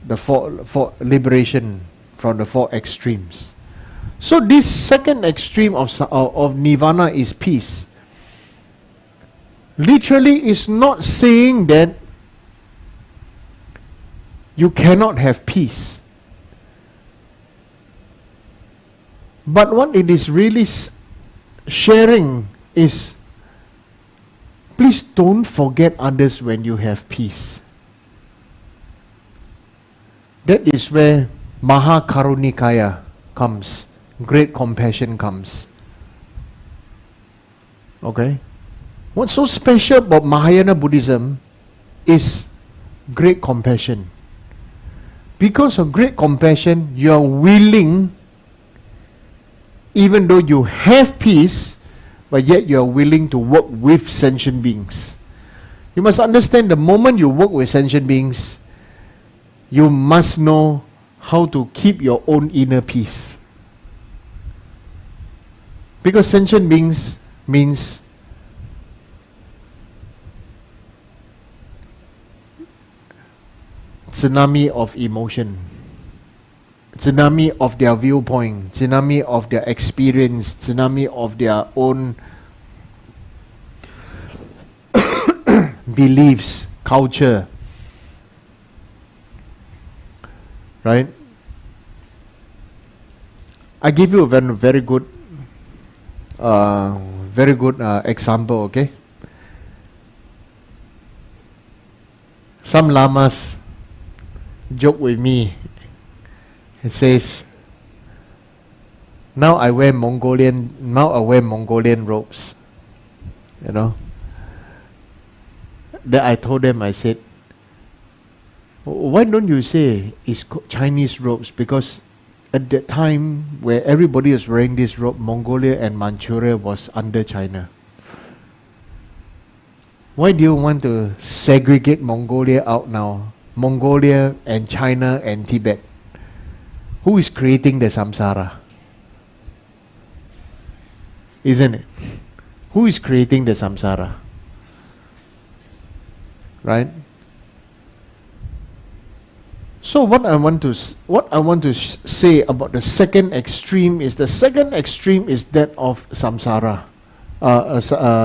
the four liberation from the 4 extremes. So this second extreme of nirvana is peace. Literally is not saying that you cannot have peace. But what it is really sharing is, please don't forget others when you have peace. That is where Mahakarunikaya comes. Great compassion comes. Okay? What's so special about Mahayana Buddhism is great compassion. Because of great compassion, you are willing, even though you have peace, but yet you are willing to work with sentient beings. You must understand, the moment you work with sentient beings, you must know how to keep your own inner peace. Because sentient beings means tsunami of emotion, tsunami of their viewpoint, tsunami of their experience, tsunami of their own beliefs, culture. Right? I give you a very good example, okay? Some lamas joke with me. It says, now I wear Mongolian robes. You know? Then I told them, I said, why don't you say it's Chinese robes? Because at that time where everybody was wearing this robe, Mongolia and Manchuria was under China. Why do you want to segregate Mongolia out now? Mongolia and China and Tibet. Who is creating the samsara? Isn't it? Who is creating the samsara? Right? So what I want to say about the second extreme is, the second extreme is that of samsara,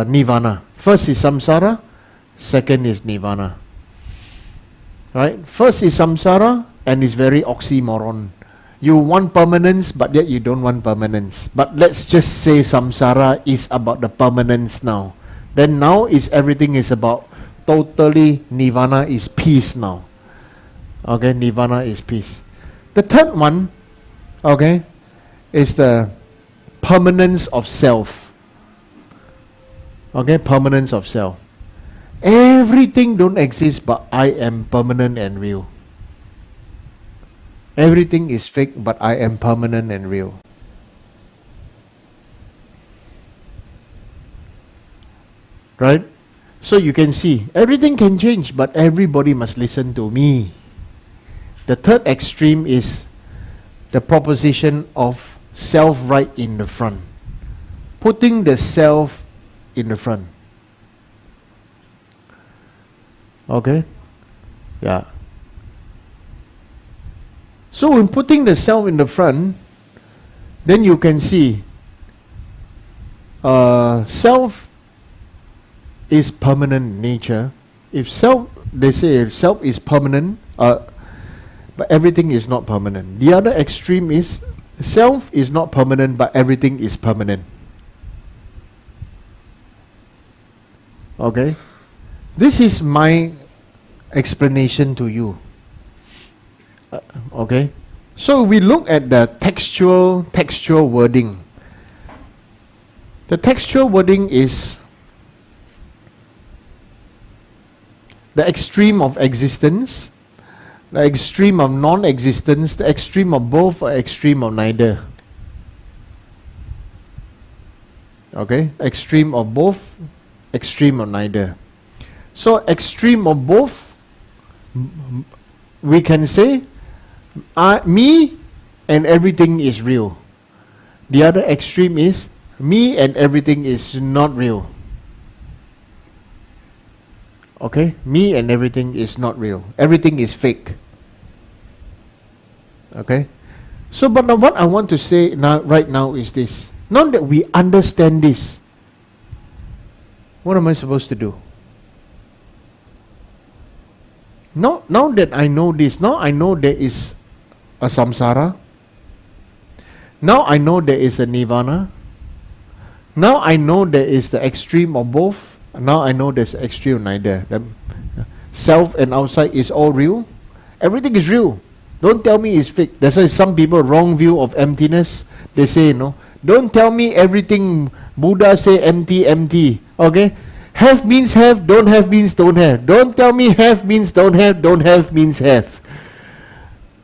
nirvana. First is samsara, second is nirvana. Right? First is samsara, and it's very oxymoron. You want permanence, but yet you don't want permanence. But let's just say samsara is about the permanence now. Then now is everything is about totally nirvana is peace now. Okay, nirvana is peace. The third one, okay, is the permanence of self. Okay, permanence of self. Everything don't exist, but I am permanent and real. Everything is fake, but I am permanent and real. Right? So you can see, everything can change, but everybody must listen to me. The third extreme is the proposition of self right in the front. Putting the self in the front. Okay? Yeah. So when putting the self in the front, then you can see self is permanent nature. If self, they say self is permanent, but everything is not permanent. The other extreme is self is not permanent, but everything is permanent. Okay? This is my explanation to you. Okay? So we look at the textual wording. The textual wording is the extreme of existence, the extreme of non-existence, the extreme of both, or extreme of neither. Okay? Extreme of both, extreme of neither. So extreme of both, we can say, me and everything is real. The other extreme is, me and everything is not real. Okay? Me and everything is not real. Everything is fake. Okay? So, but now what I want to say now, right now is this. Now that we understand this, what am I supposed to do? Now that I know this, now I know there is a samsara. Now I know there is a nirvana. Now I know there is the extreme of both. Now I know there's extreme of neither. The self and outside is all real. Everything is real. Don't tell me it's fake. That's why some people wrong view of emptiness. They say, don't tell me everything. Buddha say empty, empty. Okay? Have means have, don't have means don't have. Don't tell me have means don't have means have.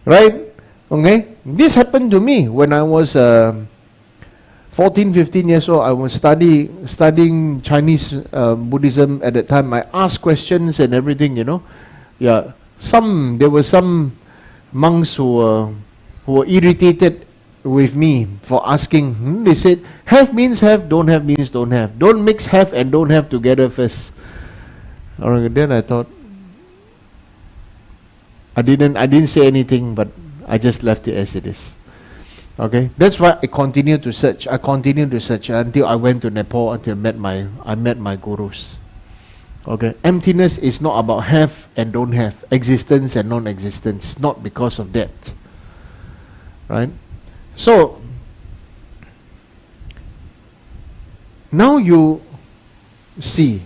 Right? Okay? This happened to me when I was 14, 15 years old. I was studying Chinese Buddhism at that time. I asked questions and everything, Yeah. There were some monks who were irritated with me for asking. They said, have means have, don't have means don't have. Don't mix have and don't have together first. Then I thought, I didn't say anything, but I just left it as it is. Okay, that's why I continued to search. I continued to search until I went to Nepal, until I met my gurus. Okay, emptiness is not about have and don't have, existence and non-existence. Not because of that. Right? So now you see,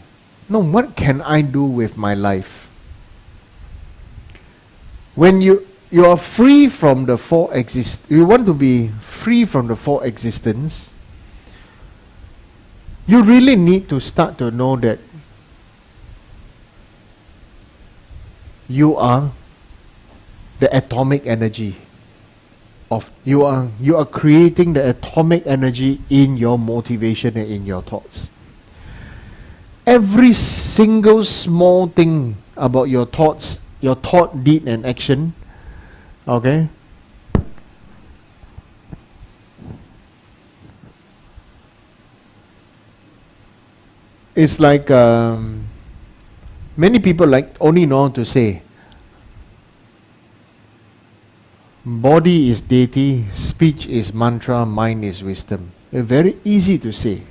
what can I do with my life? When you are free from the you want to be free from the four existence, you really need to start to know that you are the atomic energy of you are creating the atomic energy in your motivation and in your thoughts. Every single small thing about your thoughts, your thought, deed and action, okay, it's like many people only know how to say body is deity, speech is mantra, mind is wisdom. Very easy to say.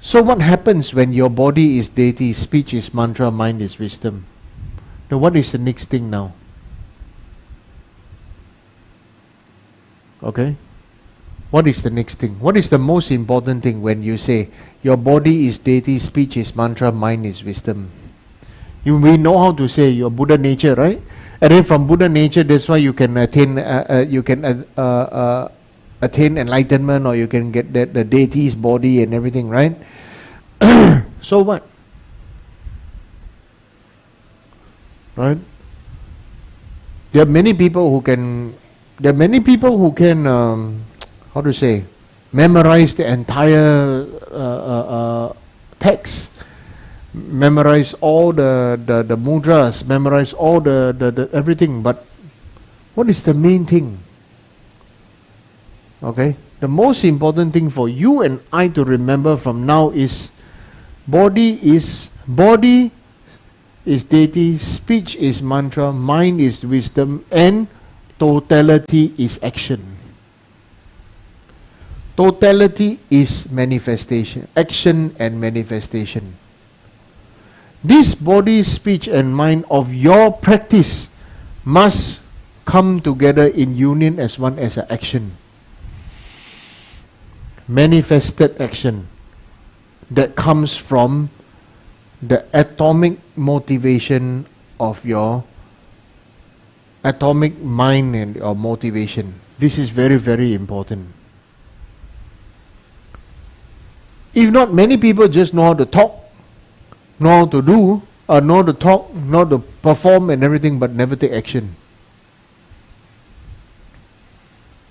So what happens when your body is deity, speech is mantra, mind is wisdom? Now what is the next thing now? Okay? What is the next thing? What is the most important thing when you say your body is deity, speech is mantra, mind is wisdom? We know how to say your Buddha nature, right? And then from Buddha nature, that's why you can attain attain enlightenment, or you can get the deity's body and everything, right? So what? Right? There are many people who can, how to say, memorize the entire text, memorize all the mudras, memorize all the everything, but what is the main thing? Okay? The most important thing for you and I to remember from now is body is deity, speech is mantra, mind is wisdom, and totality is action. Totality is manifestation, action and manifestation. This body, speech and mind of your practice must come together in union as one, as an action. Manifested action that comes from the atomic motivation of your atomic mind and your motivation. This is very, very important. If not, many people just know how to talk, know how to do, know to talk, know to perform and everything, but never take action.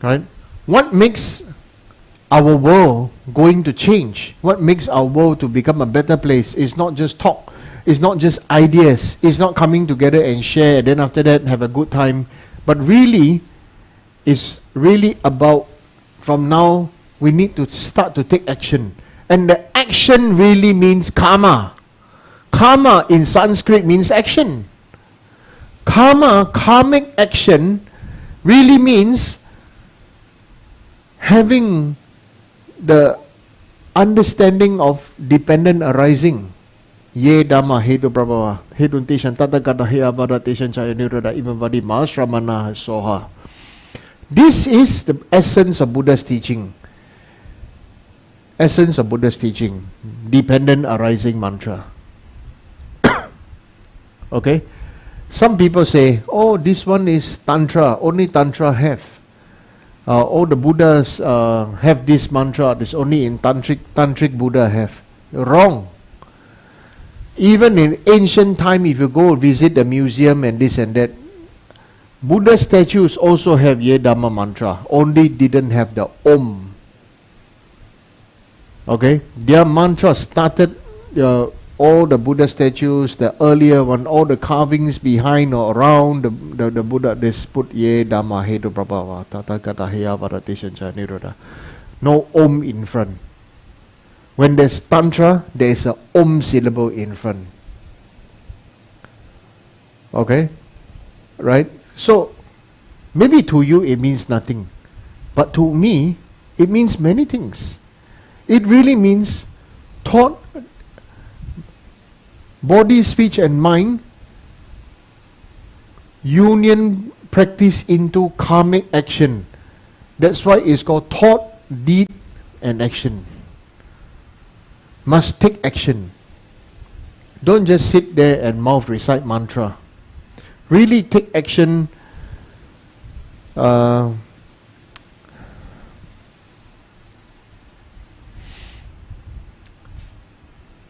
Right? What makes our world going to change? What makes our world to become a better place is not just talk, it's not just ideas, it's not coming together and share and then after that have a good time, but really is really about, from now we need to start to take action. And the action really means karma. Karma in Sanskrit means action. Karmic action really means having the understanding of dependent arising. Ye Dhamma hedu prabhava heduntishan tathagata heavadatishan chaya niroda imavadi mahasramana soha. This is the essence of Buddha's teaching. Essence of Buddha's teaching. Dependent arising mantra. Okay? Some people say, oh, this one is Tantra, only Tantra have. All the Buddhas have this mantra, this only in Tantric Buddha have. Wrong. Even in ancient time, if you go visit the museum and this and that, Buddha statues also have Ye Dhamma mantra, only didn't have the Om. Okay? Their mantra started, all the Buddha statues, the earlier one, all the carvings behind or around the Buddha, they put Ye Dhamma Hedu Prabhava Tathagata Heya Varatishancha Niroda. No Om in front. When there's Tantra, there is a Om syllable in front. Okay? Right? So, maybe to you it means nothing. But to me, it means many things. It really means thought, body, speech and mind, union practice into karmic action. That's why it's called thought, deed and action. Must take action. Don't just sit there and mouth recite mantra. Really take action.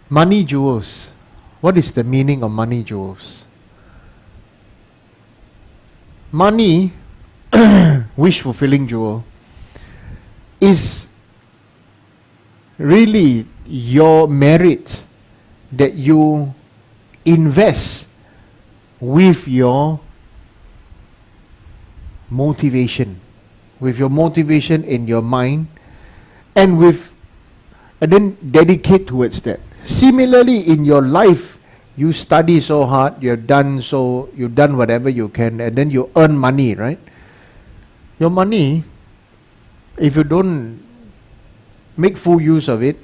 Money jewels. What is the meaning of money jewels? Money, wish fulfilling jewel, is really your merit that you invest with your motivation, in your mind, and then dedicate towards that. Similarly, in your life, you study so hard, you've done whatever you can, and then you earn money, right? Your money, if you don't make full use of it,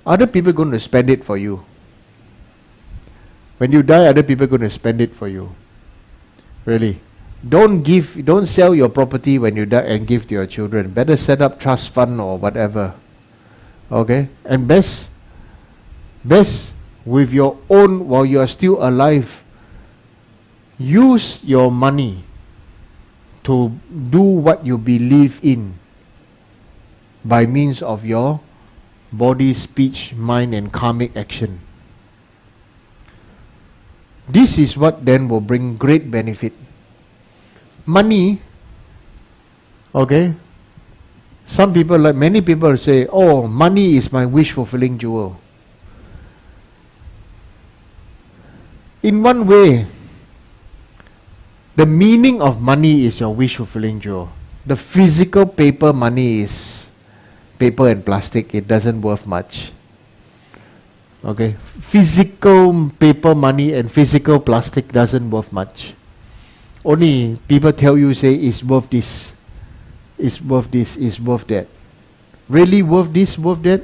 other people are going to spend it for you. When you die, other people are going to spend it for you. Really. Don't sell your property when you die and give to your children. Better set up trust fund or whatever. Okay? And best with your own, while you are still alive, use your money to do what you believe in by means of your body, speech, mind, and karmic action. This is what then will bring great benefit. Money, okay, many people say, oh, money is my wish fulfilling jewel. In one way, the meaning of money is your wish fulfilling jewel. The physical paper money is paper and plastic, it doesn't worth much. Okay, physical paper money and physical plastic doesn't worth much. Only people tell you, say, it's worth this, it's worth this, it's worth that. Really worth this, worth that?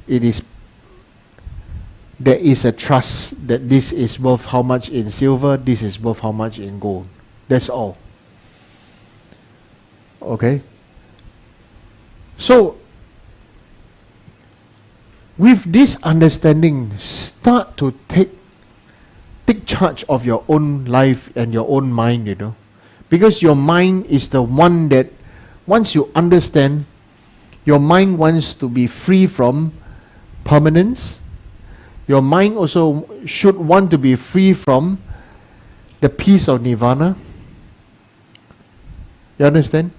It is. There is a trust that this is worth how much in silver, this is worth how much in gold. That's all. Okay? So, with this understanding, start to take charge of your own life and your own mind, you know. Because your mind is the one that, once you understand, your mind wants to be free from permanence. Your mind also should want to be free from the peace of nirvana. You understand?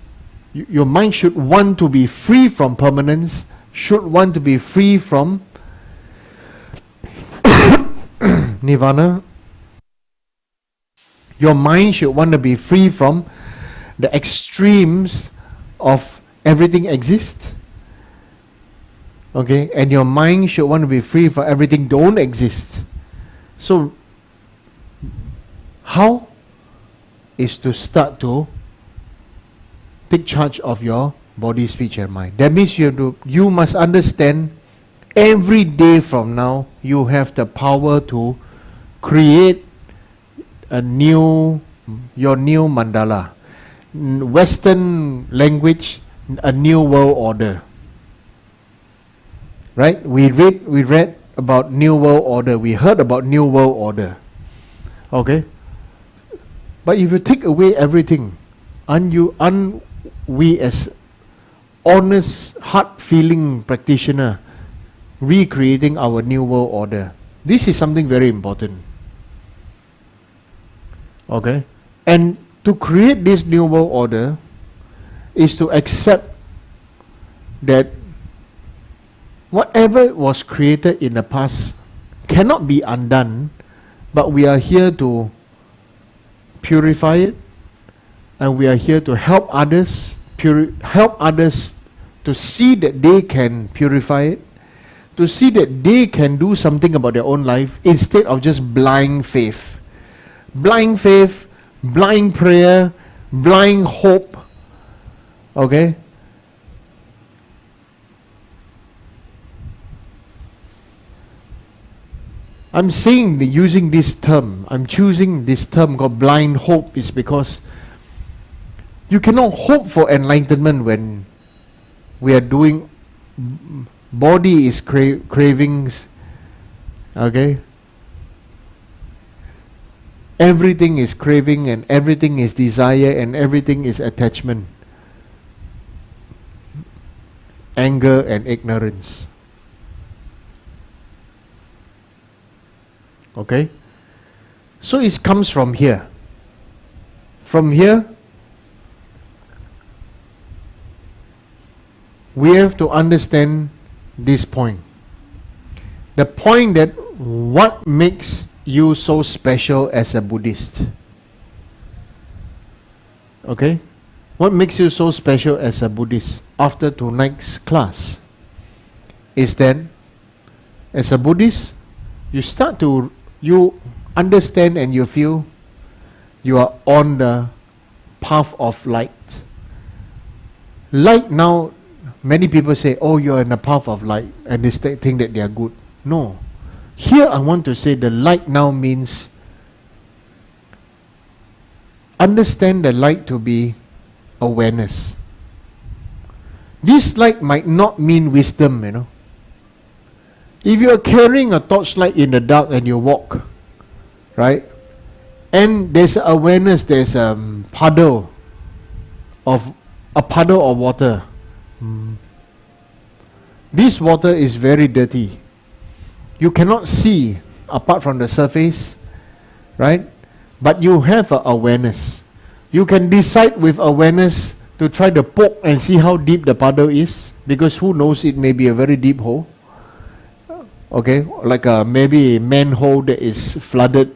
Your mind should want to be free from permanence, should want to be free from nirvana. Your mind should want to be free from the extremes of everything exists. Okay, and your mind should want to be free from everything don't exist. So, how is to start to take charge of your body, speech, and mind? That means you must understand every day from now you have the power to create your new mandala. Western language, a new world order. Right? We read about New World Order. We heard about New World Order. Okay? But if you take away everything, we as honest, heart-feeling practitioner recreating our New World Order, this is something very important. Okay? And to create this New World Order is to accept that whatever was created in the past cannot be undone, but we are here to purify it, and we are here to help others, to see that they can purify it, to see that they can do something about their own life instead of just blind faith. Blind faith, blind prayer, blind hope. Okay? I'm using this term, I'm choosing this term called blind hope is because you cannot hope for enlightenment when we are doing, body is cravings, okay? Everything is craving and everything is desire and everything is attachment, anger and ignorance. Okay? So it comes from here. From here, we have to understand this point. The point that what makes you so special as a Buddhist. Okay? What makes you so special as a Buddhist after tonight's class is that as a Buddhist, you understand and you feel you are on the path of light. Light now, many people say, oh, you're in the path of light, and they think that they are good. No. Here I want to say the light now means understand the light to be awareness. This light might not mean wisdom, you know. If you are carrying a torchlight in the dark and you walk, right, and there's awareness, there's a puddle of water, This water is very dirty. You cannot see apart from the surface, right? But you have a awareness. You can decide with awareness to try to poke and see how deep the puddle is, because who knows, it may be a very deep hole. Okay, like maybe a manhole that is flooded,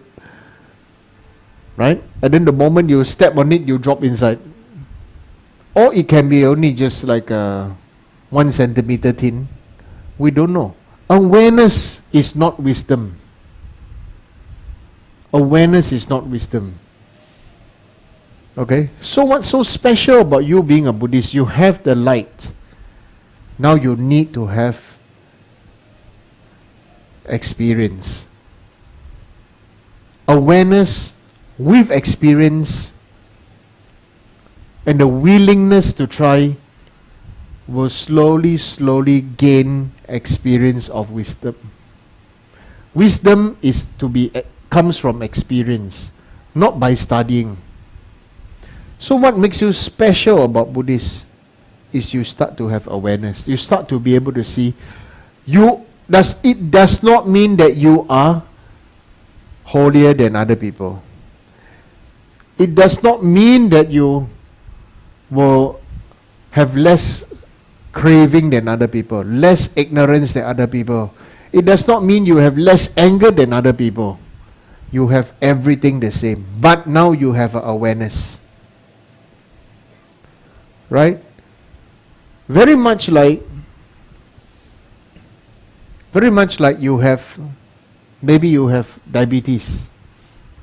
right? And then the moment you step on it, you drop inside. Or it can be only just like 1 centimeter thin. We don't know. Awareness is not wisdom. Awareness is not wisdom. Okay? So what's so special about you being a Buddhist? You have the light. Now you need to have experience. Awareness with experience and the willingness to try will slowly gain experience of wisdom. Wisdom is comes from experience, not by studying. So what makes you special about Buddhists is you start to have awareness. You start to be able to see. It does not mean that you are holier than other people. It does not mean that you will have less craving than other people, less ignorance than other people. It does not mean you have less anger than other people. You have everything the same, but now you have awareness. Right? Very much like you have, maybe you have diabetes.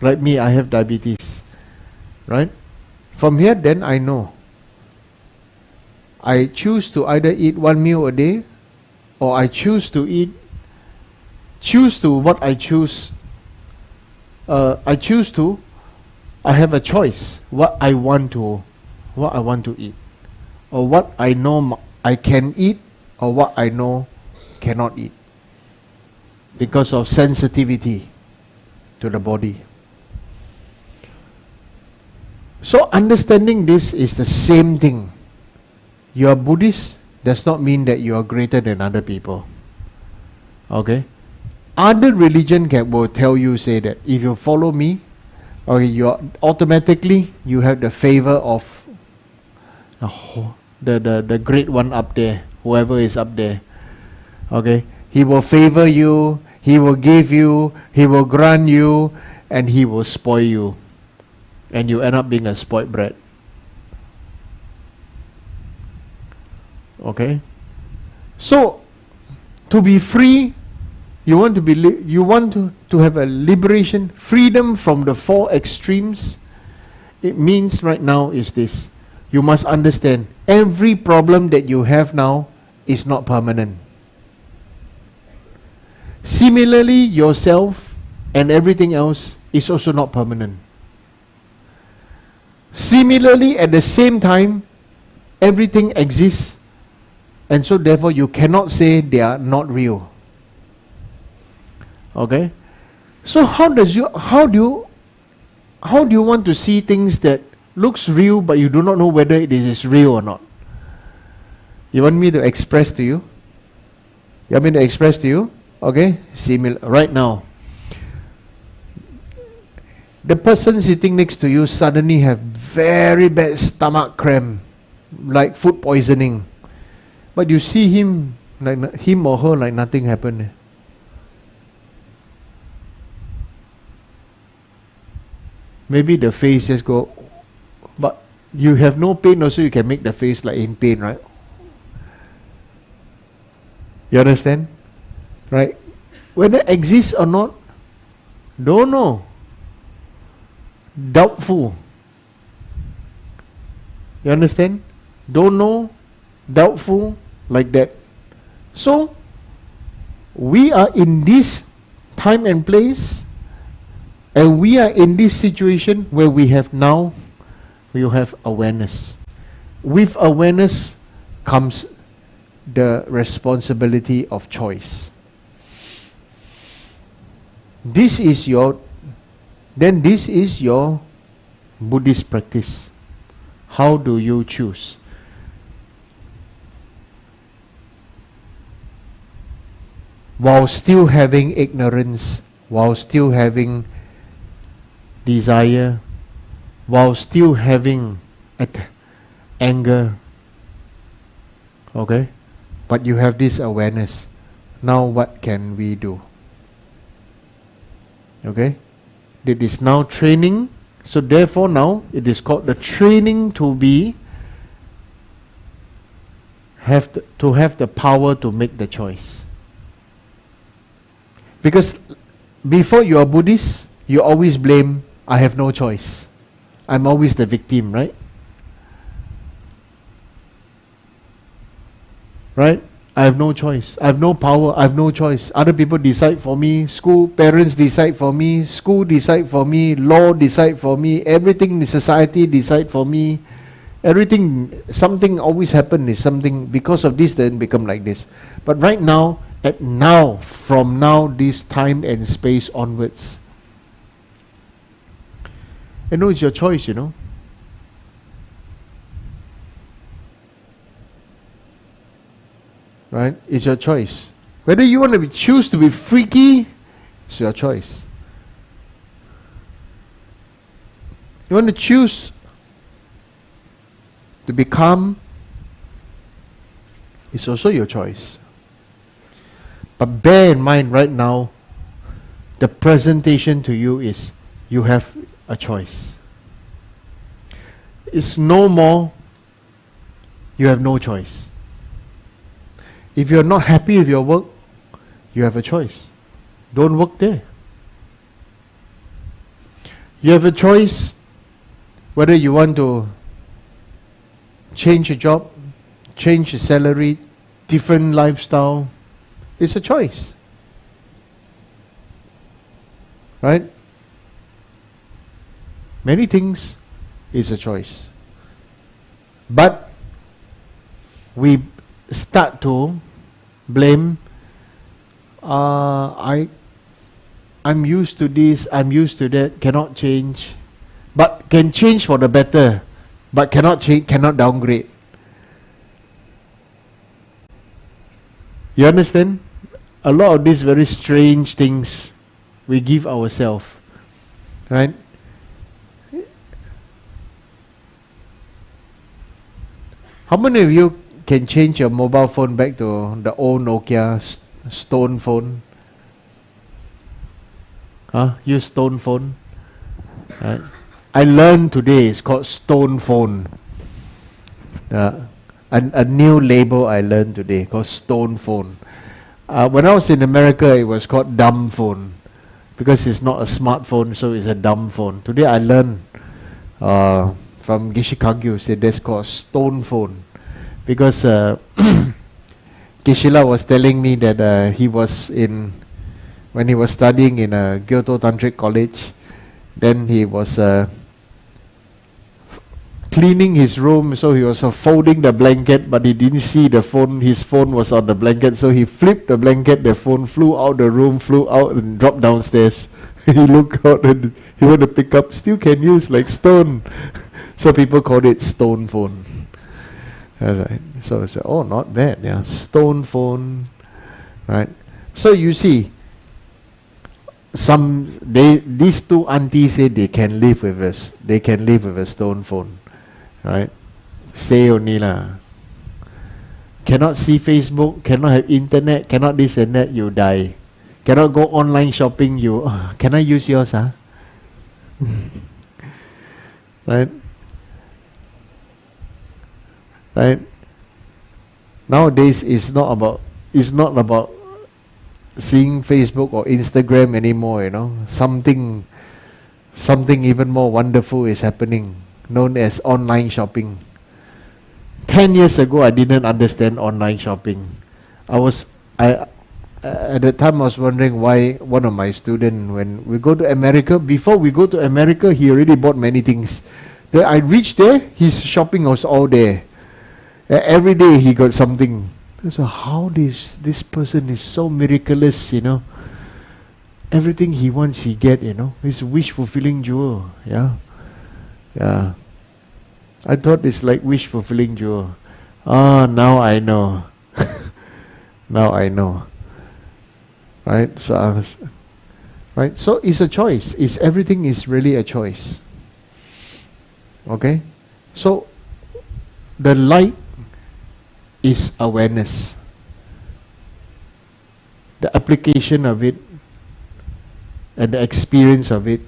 Like me, I have diabetes. Right? From here, then I know. I choose to either eat 1 meal a day, or I choose to what I choose. I have a choice what I want to eat, or what I know I can eat, or what I know cannot eat, because of sensitivity to the body. So understanding this is the same thing. You are Buddhist does not mean that you are greater than other people. Okay? Other religion will tell you, say that if you follow me, okay, you have the favor of the great one up there, whoever is up there. Okay? He will favor you, he will give you, he will grant you, and he will spoil you. And you end up being a spoiled brat. Okay? So, to be free, you want to have a liberation, freedom from the 4 extremes. It means right now is this. You must understand, every problem that you have now is not permanent. Similarly, yourself and everything else is also not permanent. Similarly, at the same time, everything exists, and so therefore you cannot say they are not real. Okay? So how do you want to see things that looks real but you do not know whether it is real or not? You want me to express to you? You want me to express to you? Okay? Right now, the person sitting next to you suddenly have very bad stomach cramp, like food poisoning. But you see him or her like nothing happened. Maybe the face just go, but you have no pain also, you can make the face like in pain, right? You understand? Right? Whether it exists or not, don't know. Doubtful. You understand? Don't know, doubtful, like that. So, we are in this time and place, and we are in this situation where we have awareness. With awareness comes the responsibility of choice. This is your Buddhist practice. How do you choose? while still having ignorance, while still having desire, while still having anger. Okay? But you have this awareness. Now what can we do? Okay? It is now training. So therefore now it is called the training to be to have the power to make the choice. Because before you are Buddhist, you always blame, I have no choice. I'm always the victim, right? Right? I have no choice. I have no power. I have no choice. Other people decide for me. Parents decide for me. School decide for me. Law decide for me. Everything in society decide for me. Everything, something always happen is something, because of this then become like this. But right now, from now, this time and space onwards, it's your choice, Right? It's your choice. Whether you want to choose to be freaky, it's your choice. You want to choose to be calm, it's also your choice. But bear in mind right now, the presentation to you is you have a choice. It's no more you have no choice. If you're not happy with your work, you have a choice. Don't work there. You have a choice whether you want to change your job, change your salary, different lifestyle. It's a choice. Right? Many things is a choice. But we start to blame, I'm used to this, I'm used to that, cannot change. But can change for the better, but cannot change, cannot downgrade. You understand? A lot of these very strange things we give ourselves. Right? How many of you can change your mobile phone back to the old Nokia stone phone? Use stone phone. Right? I learned today it's called stone phone. A new label I learned today called stone phone. When I was in America, it was called dumb phone because it's not a smartphone, so it's a dumb phone. Today I learned from Geshe Kagyu said that's called stone phone because Kishila was telling me that when he was studying in a Kyoto Tantric college, then he was cleaning his room, so he was folding the blanket, but he didn't see the phone. His phone was on the blanket, so he flipped the blanket, the phone flew out the room, flew out and dropped downstairs. He looked out and he wanted to pick up, still can use like stone. So people called it stone phone. So I said, oh, not bad, yeah, stone phone, right? So you see, these two aunties say they can live with a stone phone, right? Say only lah. Cannot see Facebook, cannot have internet, cannot this and that, you die. Cannot go online shopping, can I use yours, right? Right? Nowadays it's not about seeing Facebook or Instagram anymore, Something even more wonderful is happening, known as online shopping. 10 years ago, I didn't understand online shopping. At the time I was wondering why one of my students, when we go to America, before we go to America, he already bought many things. Then I reached there, his shopping was all there. Every day he got something. So how this person is so miraculous, Everything he wants, he get, It's a wish-fulfilling jewel, yeah. I thought it's like wish-fulfilling jewel. Now I know. Now I know. Right? So, right? So it's a choice. Everything is really a choice. Okay? So the light is awareness. The application of it and the experience of it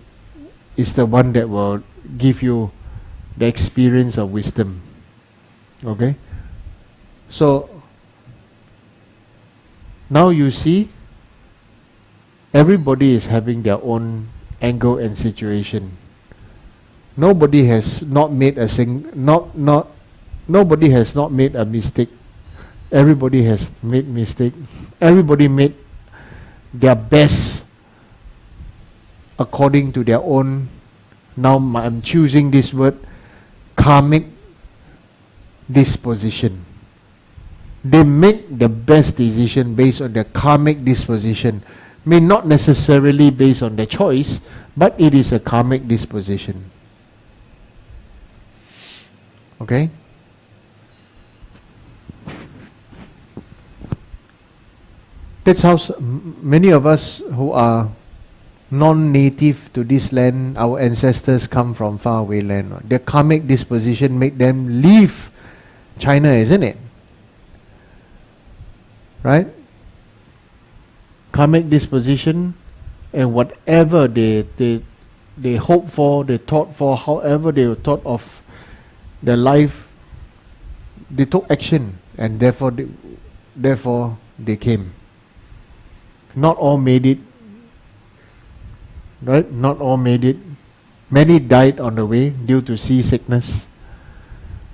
is the one that will give you the experience of wisdom. Okay? So now you see, everybody is having their own angle and situation. Nobody has not made a nobody has not made a mistake. Everybody has made mistake. Everybody made their best according to their own, now I'm choosing this word, karmic disposition. They make the best decision based on their karmic disposition. May not necessarily based on their choice, but it is a karmic disposition. Okay? That's how many of us who are non-native to this land, our ancestors come from faraway land. Their karmic disposition make them leave China, isn't it? Right? Karmic disposition, and whatever they hope for, they thought for, however they thought of their life, they took action, and therefore they came. Not all made it. Right? Not all made it. Many died on the way due to seasickness.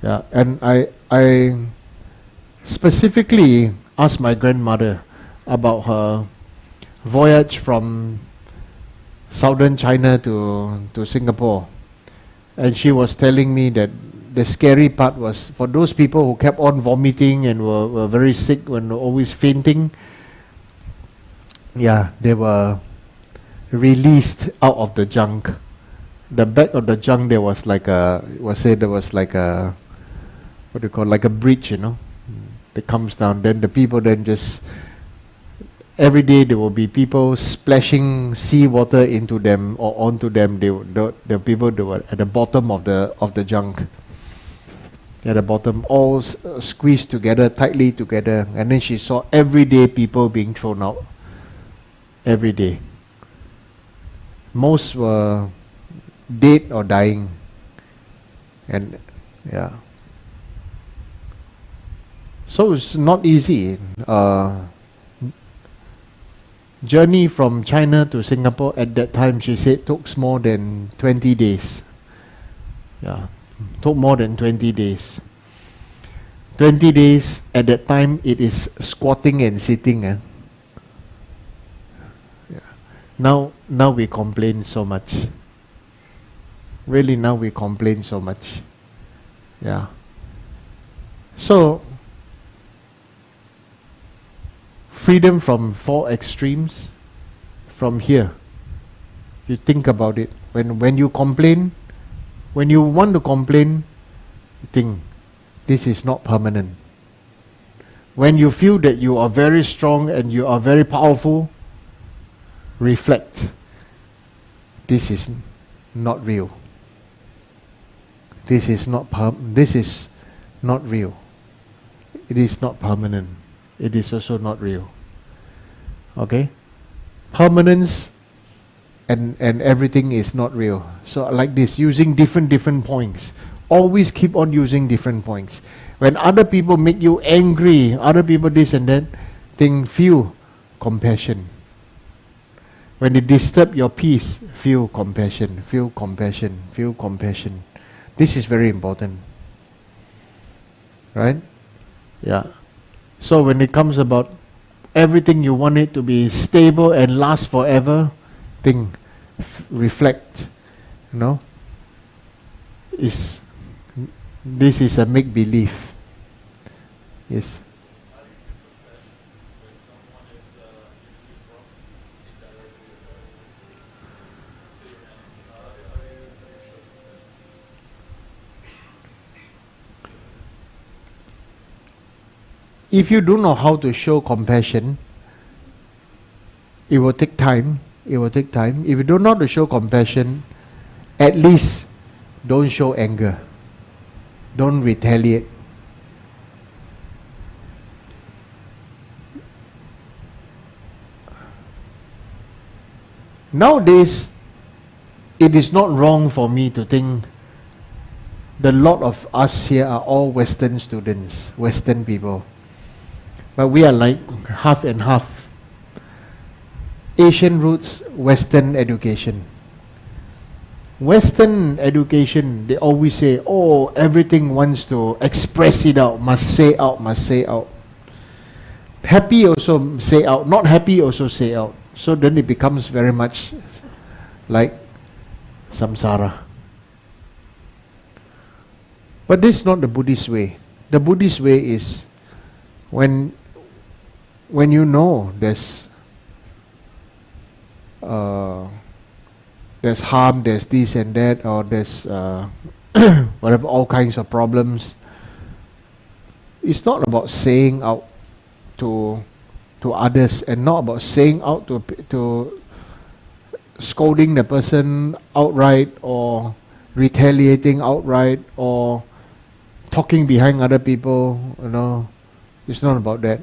Yeah, and I specifically asked my grandmother about her voyage from southern China to Singapore, and she was telling me that the scary part was for those people who kept on vomiting and were very sick and were always fainting. Yeah, they were released out of the junk. The back of the junk there was like a, what do you call, like a bridge, that comes down. Then the people then just, every day there will be people splashing seawater into them or onto them. The people that were at the bottom of the junk. At the bottom, all squeezed together, tightly together. And then she saw every day people being thrown out. Every day. Most were dead or dying. And yeah. So it's not easy. Journey from China to Singapore at that time, she said, took more than 20 days. Yeah, took more than 20 days. 20 days at that time, it is squatting and sitting. Yeah. Now we complain so much. Really, now we complain so much. Yeah. So, freedom from four extremes from here. You think about it. When you complain, when you want to complain, you think, this is not permanent. When you feel that you are very strong and you are very powerful, reflect. This is not real. This is not real. It is not permanent. It is also not real. Okay? Permanence and everything is not real. So like this, using different points. Always keep on using different points. When other people make you angry, other people this and that, feel compassion. When they disturb your peace, feel compassion, feel compassion, feel compassion. This is very important. Right? Yeah. So when it comes about everything you want it to be stable and last forever, reflect. This is a make-believe. Yes. If you don't know how to show compassion, It will take time. It will take time. If you don't know how to show compassion, at least don't show anger. Don't retaliate. Nowadays, it is not wrong for me to think the lot of us here are all Western students, Western people. But we are like half and half. Asian roots, Western education. Western education, they always say, oh, everything wants to express it out, must say out, must say out. Happy also say out, not happy also say out. So then it becomes very much like samsara. But this is not the Buddhist way. The Buddhist way is when you know there's harm, there's this and that, or there's whatever, all kinds of problems. It's not about saying out to others, and not about saying out to scolding the person outright, or retaliating outright, or talking behind other people. You know, it's not about that.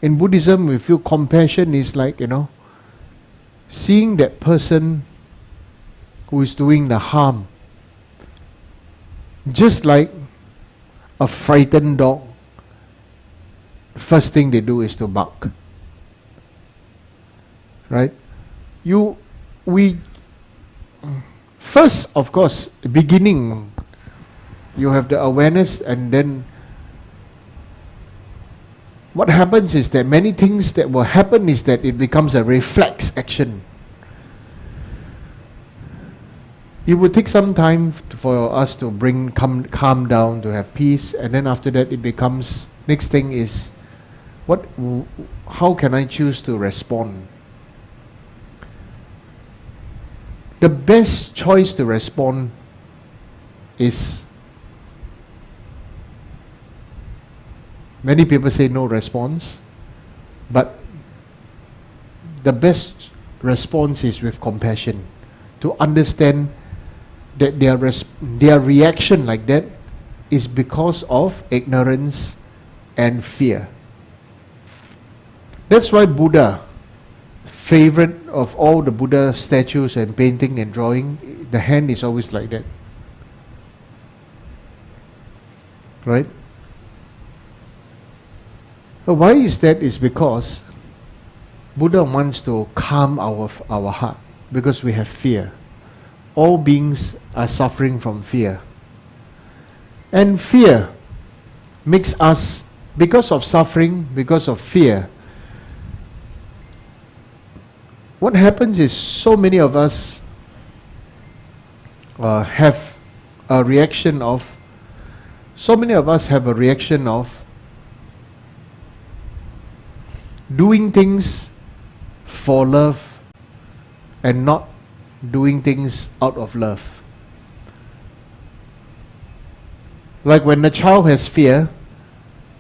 In Buddhism, we feel compassion is like, you know, seeing that person who is doing the harm, just like a frightened dog, first thing they do is to bark. Right? First, of course, beginning, you have the awareness, and then what happens is that many things that will happen is that it becomes a reflex action. It would take some time for us to bring calm down, to have peace, and then after that it becomes, next thing is, how can I choose to respond? The best choice to respond is, many people say no response, but the best response is with compassion, to understand that their reaction like that is because of ignorance and fear. That's why Buddha, favorite of all the Buddha statues and painting and drawing, the hand is always like that. Right? But why is that? Is because Buddha wants to calm our heart, because we have fear. All beings are suffering from fear. And fear makes us, because of suffering, because of fear, what happens is so many of us have a reaction of doing things for love and not doing things out of love. Like when a child has fear,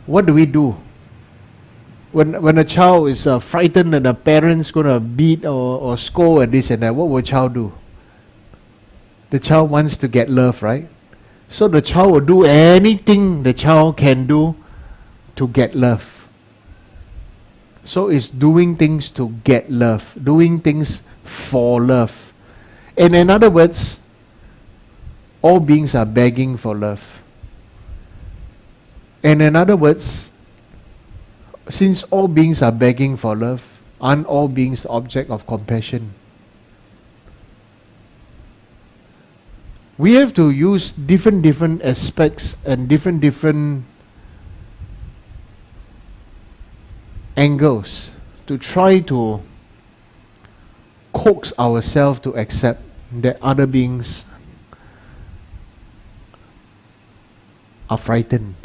what do? When a child is frightened and the parent's going to beat or scold and this and that, what will child do? The child wants to get love, right? So the child will do anything the child can do to get love. So it's doing things to get love, doing things for love. And in other words, all beings are begging for love. And in other words, since all beings are begging for love, aren't all beings the object of compassion? We have to use different aspects and different angles to try to coax ourselves to accept that other beings are frightened.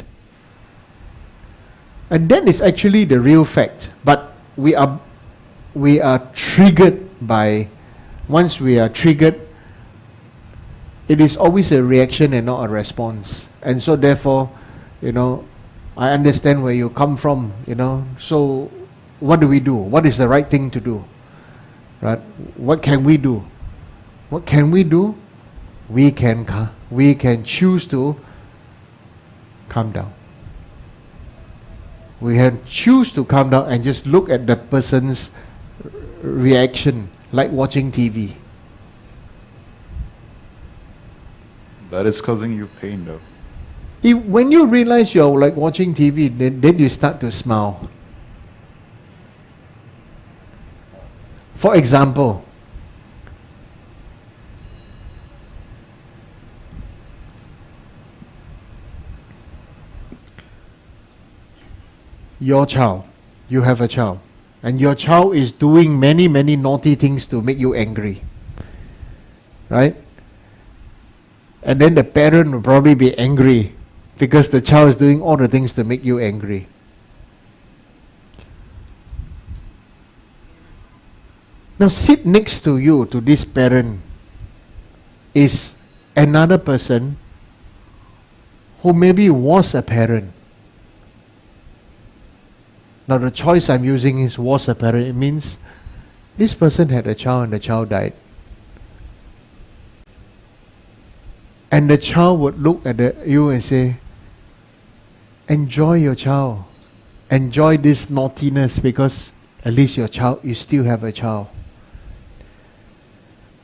And that is actually the real fact. But we are triggered by, once we are triggered, it is always a reaction and not a response. And so therefore, I understand where you come from, So what do we do? What is the right thing to do? Right? What can we do? What can we do? We can choose to calm down. We can choose to calm down and just look at the person's reaction, like watching TV. That is causing you pain, though. When you realize you're like watching TV, then you start to smile. For example, your child, you have a child, and your child is doing many, many naughty things to make you angry. Right? And then the parent will probably be angry because the child is doing all the things to make you angry. Now sit next to you, to this parent, is another person who maybe was a parent. Now the choice I'm using is was a parent. It means this person had a child and the child died. And the child would look at you and say, enjoy your child. Enjoy this naughtiness because at least you still have a child.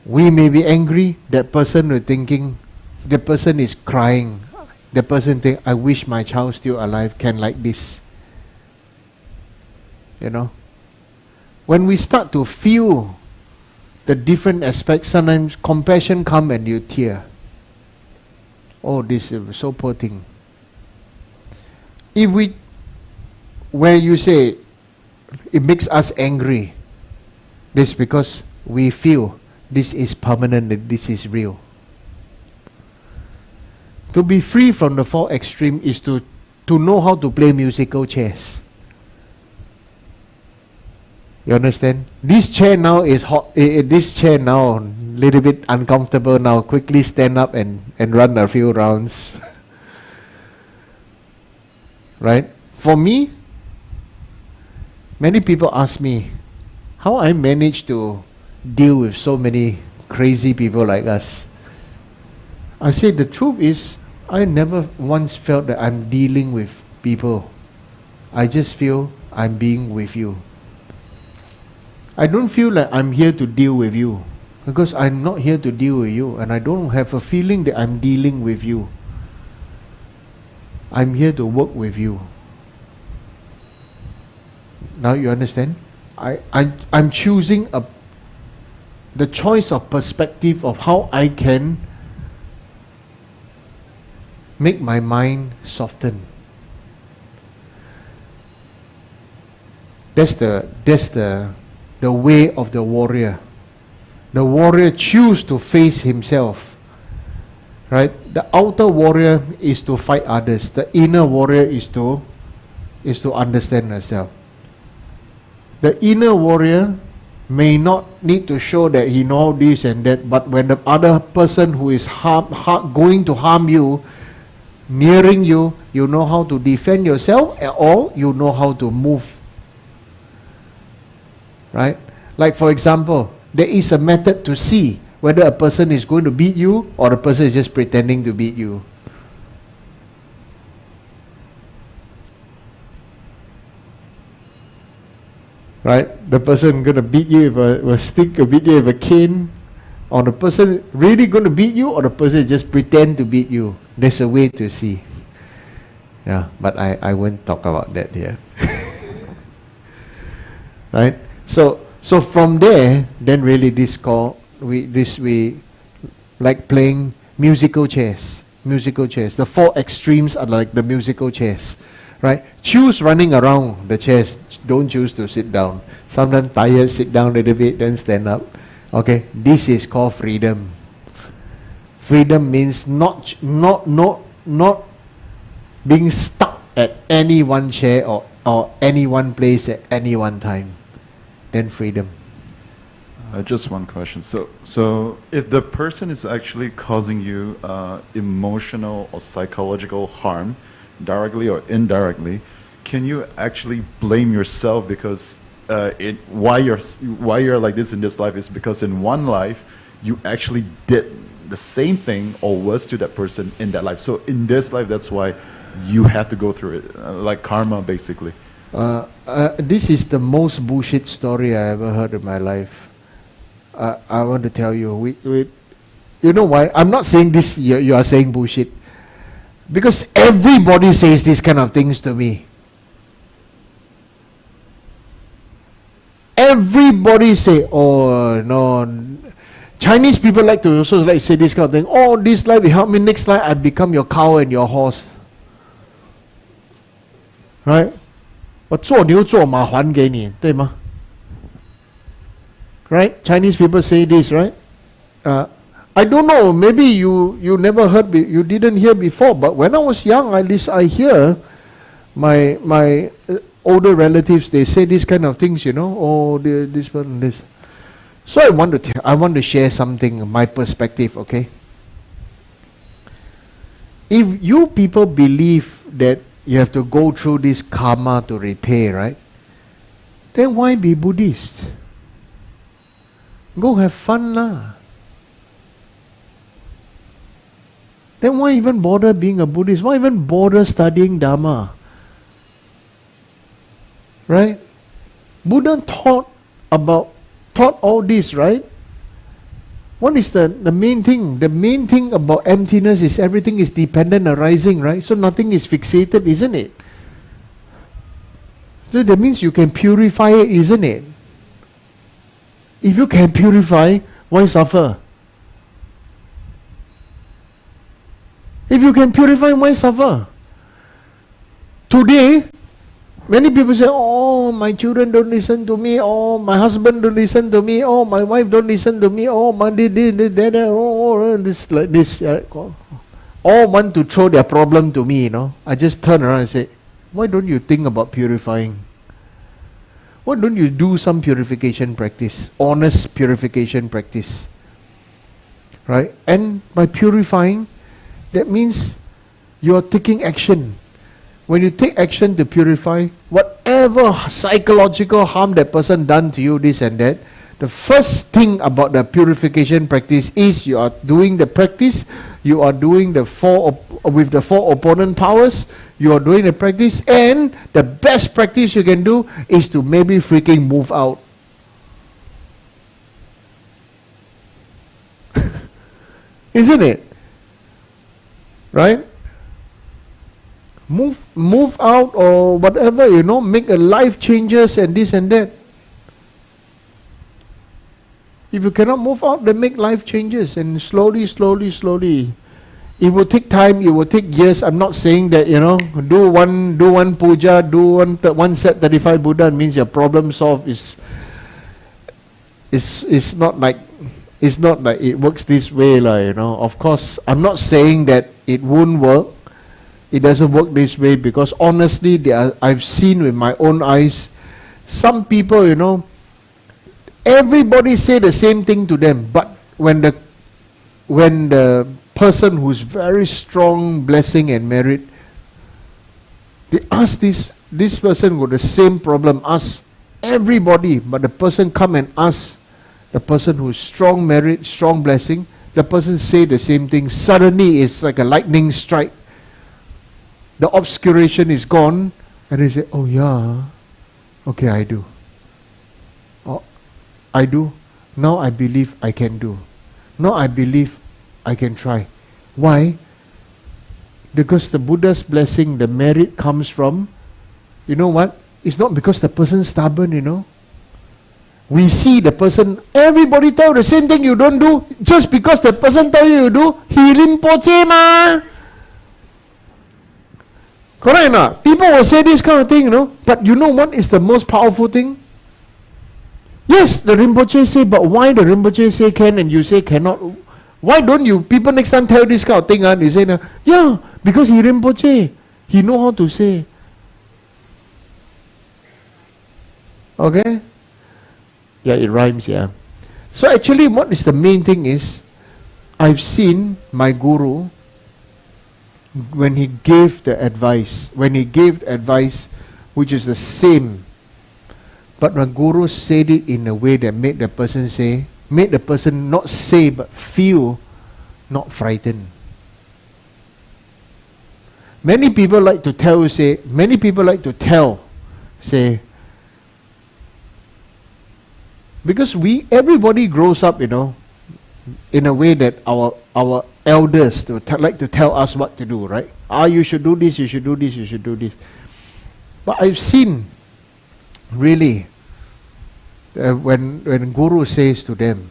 We may be angry, that person will thinking, the person is crying. The person think, I wish my child still alive, can like this. You know? When we start to feel the different aspects, sometimes compassion come and you tear. Oh, this is so poor thing. Where you say it makes us angry, this because we feel this is permanent, that this is real. To be free from the four extreme is to know how to play musical chairs. You understand? This chair now is hot. This chair now little bit uncomfortable now. Quickly stand up and run a few rounds. Right? For me, many people ask me how I manage to deal with so many crazy people like us. I say the truth is, I never once felt that I'm dealing with people. I just feel I'm being with you. I don't feel like I'm here to deal with you, because I'm not here to deal with you, and I don't have a feeling that I'm dealing with you. I'm here to work with you. Now you understand? I'm choosing the choice of perspective of how I can make my mind soften. That's the way of the warrior. The warrior chooses to face himself. Right? The outer warrior is to fight others. The inner warrior is to understand herself. The inner warrior may not need to show that he knows this and that, but when the other person who is going to harm you, nearing you, you know how to defend yourself, or you know how to move. Right? Like for example, there is a method to see whether a person is going to beat you or a person is just pretending to beat you. Right? The person going to beat you with a stick, or beat you with a cane, or the person really going to beat you, or the person just pretend to beat you. There's a way to see. Yeah, but I won't talk about that here. Right? So from there, then really we like playing musical chairs. Musical chairs. The four extremes are like the musical chairs. Right? Choose running around the chairs. Don't choose to sit down. Sometimes tired, sit down a little bit, then stand up. Okay? This is called freedom. Freedom means not being stuck at any one chair or any one place at any one time. Then freedom. Just one question. So if the person is actually causing you emotional or psychological harm, directly or indirectly, can you actually blame yourself? Because why you're like this in this life is because in one life you actually did the same thing or worse to that person in that life. So in this life, that's why you have to go through it, like karma, basically. This is the most bullshit story I ever heard in my life. I want to tell you, you know why? I'm not saying this, you are saying bullshit. Because everybody says these kind of things to me. Everybody say, oh no, Chinese people like to also like say this kind of thing. Oh, this life will help me, next life I become your cow and your horse. Right? 我做牛做马还给你，对吗？ Right? Chinese people say this, right? I don't know, maybe you never heard, you didn't hear before, but when I was young, at least I hear my older relatives, they say this kind of things, you know, oh, this one, this. So I want to share something, my perspective, okay? If you people believe that you have to go through this karma to repay, right? Then why be Buddhist? Go have fun lah. Then why even bother being a Buddhist? Why even bother studying Dharma? Right? Buddha taught all this, right? What is the main thing? The main thing about emptiness is everything is dependent arising, right? So nothing is fixated, isn't it? So that means you can purify it, isn't it? If you can purify, why suffer? If you can purify, why suffer? Today, many people say, oh, my children don't listen to me, oh, my husband don't listen to me, oh, my wife don't listen to me, oh, my this like this. All want to throw their problem to me, you know. I just turn around and say, why don't you think about purifying? Why don't you do some purification practice, honest purification practice? Right? And by purifying, that means you are taking action. When you take action to purify, whatever psychological harm that person done to you, this and that, the first thing about the purification practice is you are doing the practice, you are doing the with the four opponent powers, you are doing the practice, and the best practice you can do is to maybe freaking move out. Isn't it? Right? Move out or whatever, you know, make a life changes and this and that. If you cannot move out, then make life changes and slowly. It will take time, it will take years. I'm not saying that, you know, do one puja, do one set 35 Buddha means your problem solved. It's not like it works this way, you know. Of course, I'm not saying that it won't work. It doesn't work this way because honestly, I've seen with my own eyes, some people, you know, everybody say the same thing to them, but when the person who's very strong blessing and merit, they ask this person with the same problem, ask everybody, but the person come and ask the person who's strong merit, strong blessing, the person say the same thing. Suddenly it's like a lightning strike. The obscuration is gone, and they say, oh yeah, okay, I do. Oh, I do. Now I believe I can do. Now I believe I can try. Why? Because the Buddha's blessing, the merit comes from, you know what? It's not because the person's stubborn, you know. We see the person, everybody tell the same thing you don't do, just because the person tell you do, he Rinpoche ma. Correct or not? People will say this kind of thing, you know. But you know what is the most powerful thing? Yes, the Rinpoche say, but why the Rinpoche say can and you say cannot? Why don't you people next time tell this kind of thing? You say, yeah, because he Rinpoche. He know how to say. Okay? Yeah, it rhymes, yeah. So actually what is the main thing is, I've seen my guru, when he gave the advice, which is the same But when Guru said it in a way that made the person not say but feel not frightened. Many people like to tell, say, because everybody grows up, in a way that our elders like to tell us what to do, right? You should do this, you should do this, you should do this. But I've seen, really, when Guru says to them,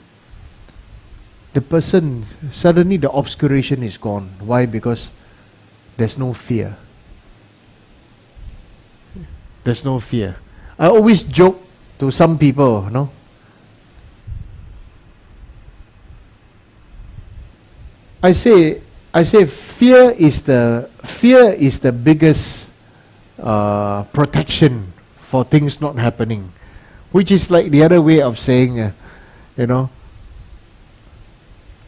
the person, suddenly the obscuration is gone. Why? Because there's no fear. There's no fear. I always joke to some people, I say fear is the biggest protection for things not happening, which is like the other way of saying,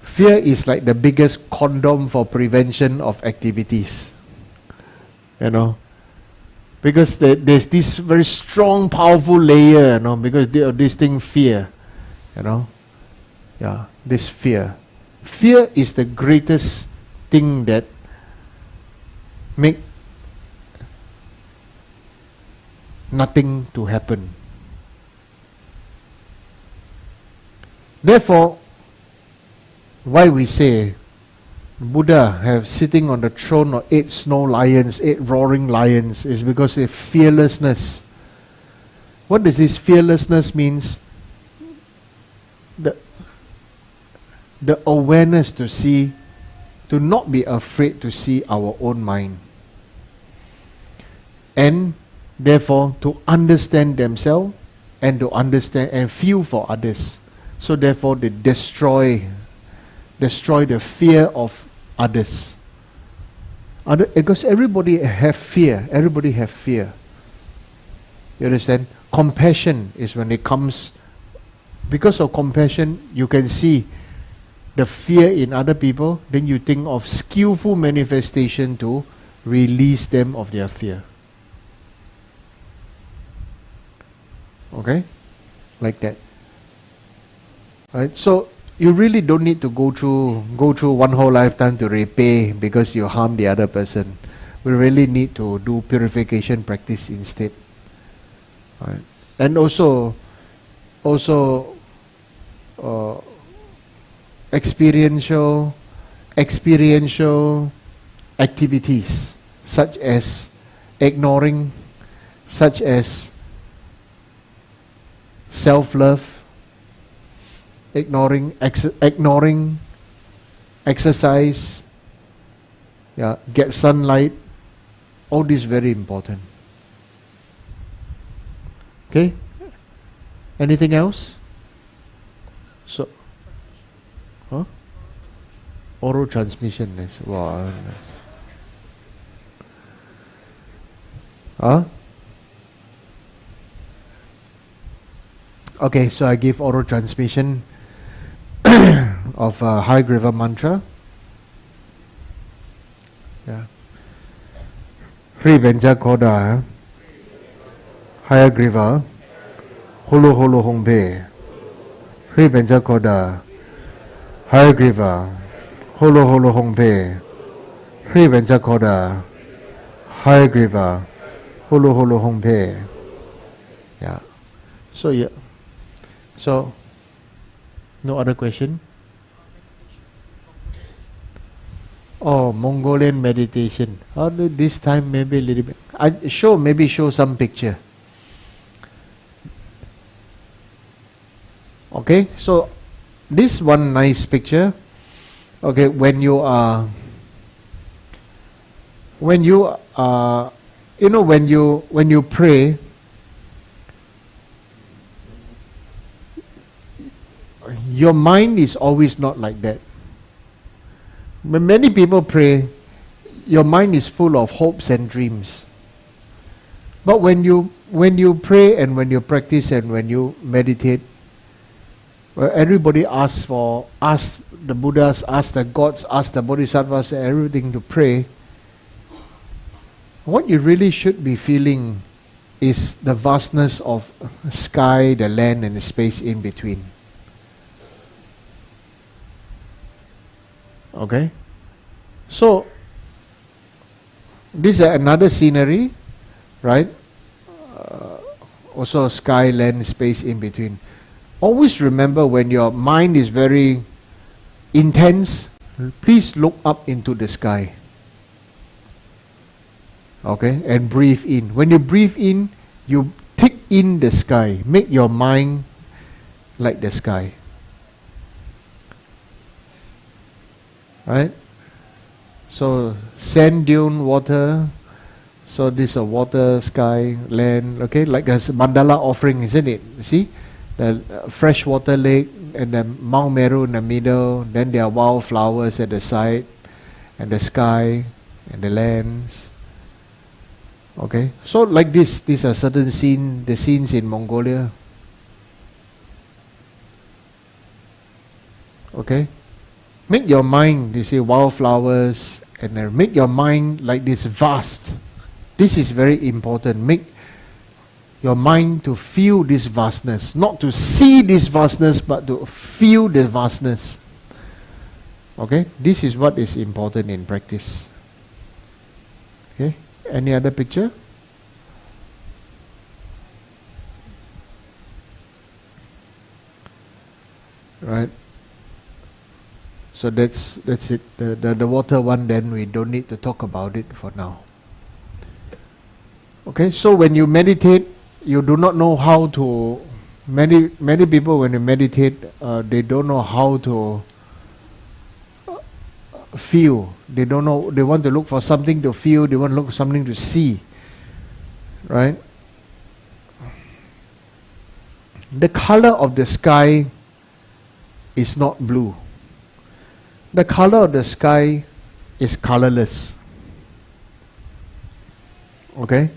fear is like the biggest condom for prevention of activities, because there's this very strong, powerful layer, because of this thing, fear, this fear. Fear is the greatest thing that make nothing to happen. Therefore, why we say Buddha have sitting on the throne of 8 snow lions, 8 roaring lions, is because of fearlessness. What does this fearlessness means? The awareness to not be afraid to see our own mind, and therefore to understand themselves and to understand and feel for others. So therefore they destroy the fear of others. Because everybody have fear. Everybody have fear. You understand? Compassion is when it comes. Because of compassion, you can see the fear in other people, then you think of skillful manifestation to release them of their fear. Okay? Like that. Right? So you really don't need to go through one whole lifetime to repay because you harm the other person. We really need to do purification practice instead. Right? And also experiential activities such as ignoring, such as self-love, ignoring exercise, get sunlight, all this very important. Okay? Anything else? So, oral transmission is okay, so I give oral transmission of High Griva mantra. Hri Benja Koda High Griva Hulu Hulu Hongpe Hri Benja Koda High Griva Holo Holo Hongpe Hri Benja Koda High Griva Holo Holo Hongpe. So no other question? Mongolian meditation. This time maybe a little bit. Maybe show some picture. Okay, so this one nice picture. Okay, when you pray, your mind is always not like that. When many people pray, your mind is full of hopes and dreams. But when you pray and when you practice and when you meditate, everybody asks the Buddhas, ask the gods, ask the Bodhisattvas, everything to pray. What you really should be feeling is the vastness of sky, the land, and the space in between. Okay? So, this is another scenery, right? Also sky, land, space in between. Always remember, when your mind is very intense, please look up into the sky. Okay? And breathe in. When you breathe in, you take in the sky. Make your mind like the sky. Right? So, sand dune, water. So this is water, sky, land, okay, like a mandala offering, isn't it? You see? The freshwater lake and the Mount Meru in the middle, then there are wildflowers at the side, and the sky, and the lands. Okay? So like this, these are certain scenes, the scenes in Mongolia. Okay? Make your mind, you see, wildflowers, and then make your mind like this vast. This is very important. Make your mind to feel this vastness. Not to see this vastness, but to feel the vastness. Okay? This is what is important in practice. Okay? Any other picture? Right? So that's it. The water one, then we don't need to talk about it for now. Okay, so when you meditate, you do not know how to. Many people, when they meditate, they don't know how to feel. They don't know. They want to look for something to feel. They want to look for something to see. Right? The color of the sky is not blue. The color of the sky is colorless. Okay?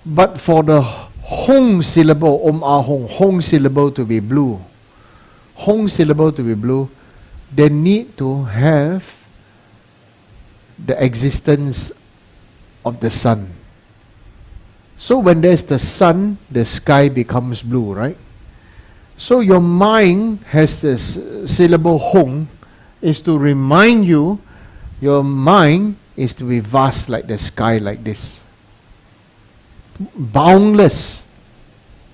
But for the Hong syllable, Om Ah Hong, Hong syllable to be blue, Hong syllable to be blue, they need to have the existence of the sun. So when there's the sun, the sky becomes blue, right? So your mind has this syllable Hong, is to remind you, your mind is to be vast like the sky, like this. Boundless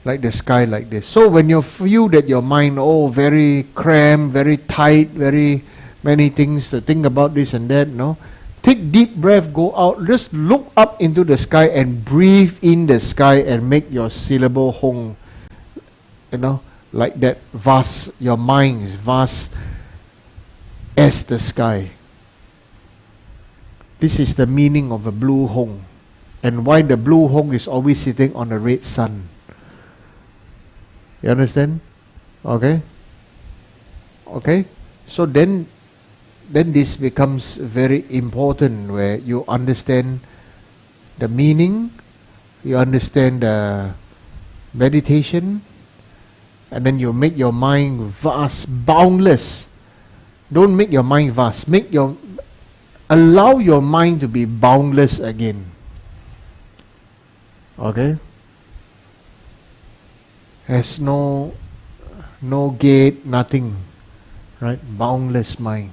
like the sky, like this. So when you feel that your mind, very cramped, very tight, very many things to think about, this and that, no? Take deep breath, go out, just look up into the sky and breathe in the sky and make your syllable Hong, like that vast. Your mind is vast as the sky. This is the meaning of a blue Hong, and why the blue Hong is always sitting on a red sun. You understand? Okay? So then this becomes very important, where you understand the meaning, you understand the meditation, and then you make your mind vast, boundless. Don't make your mind vast. Allow your mind to be boundless again. Okay? Has no gate, nothing. Right? Boundless mind.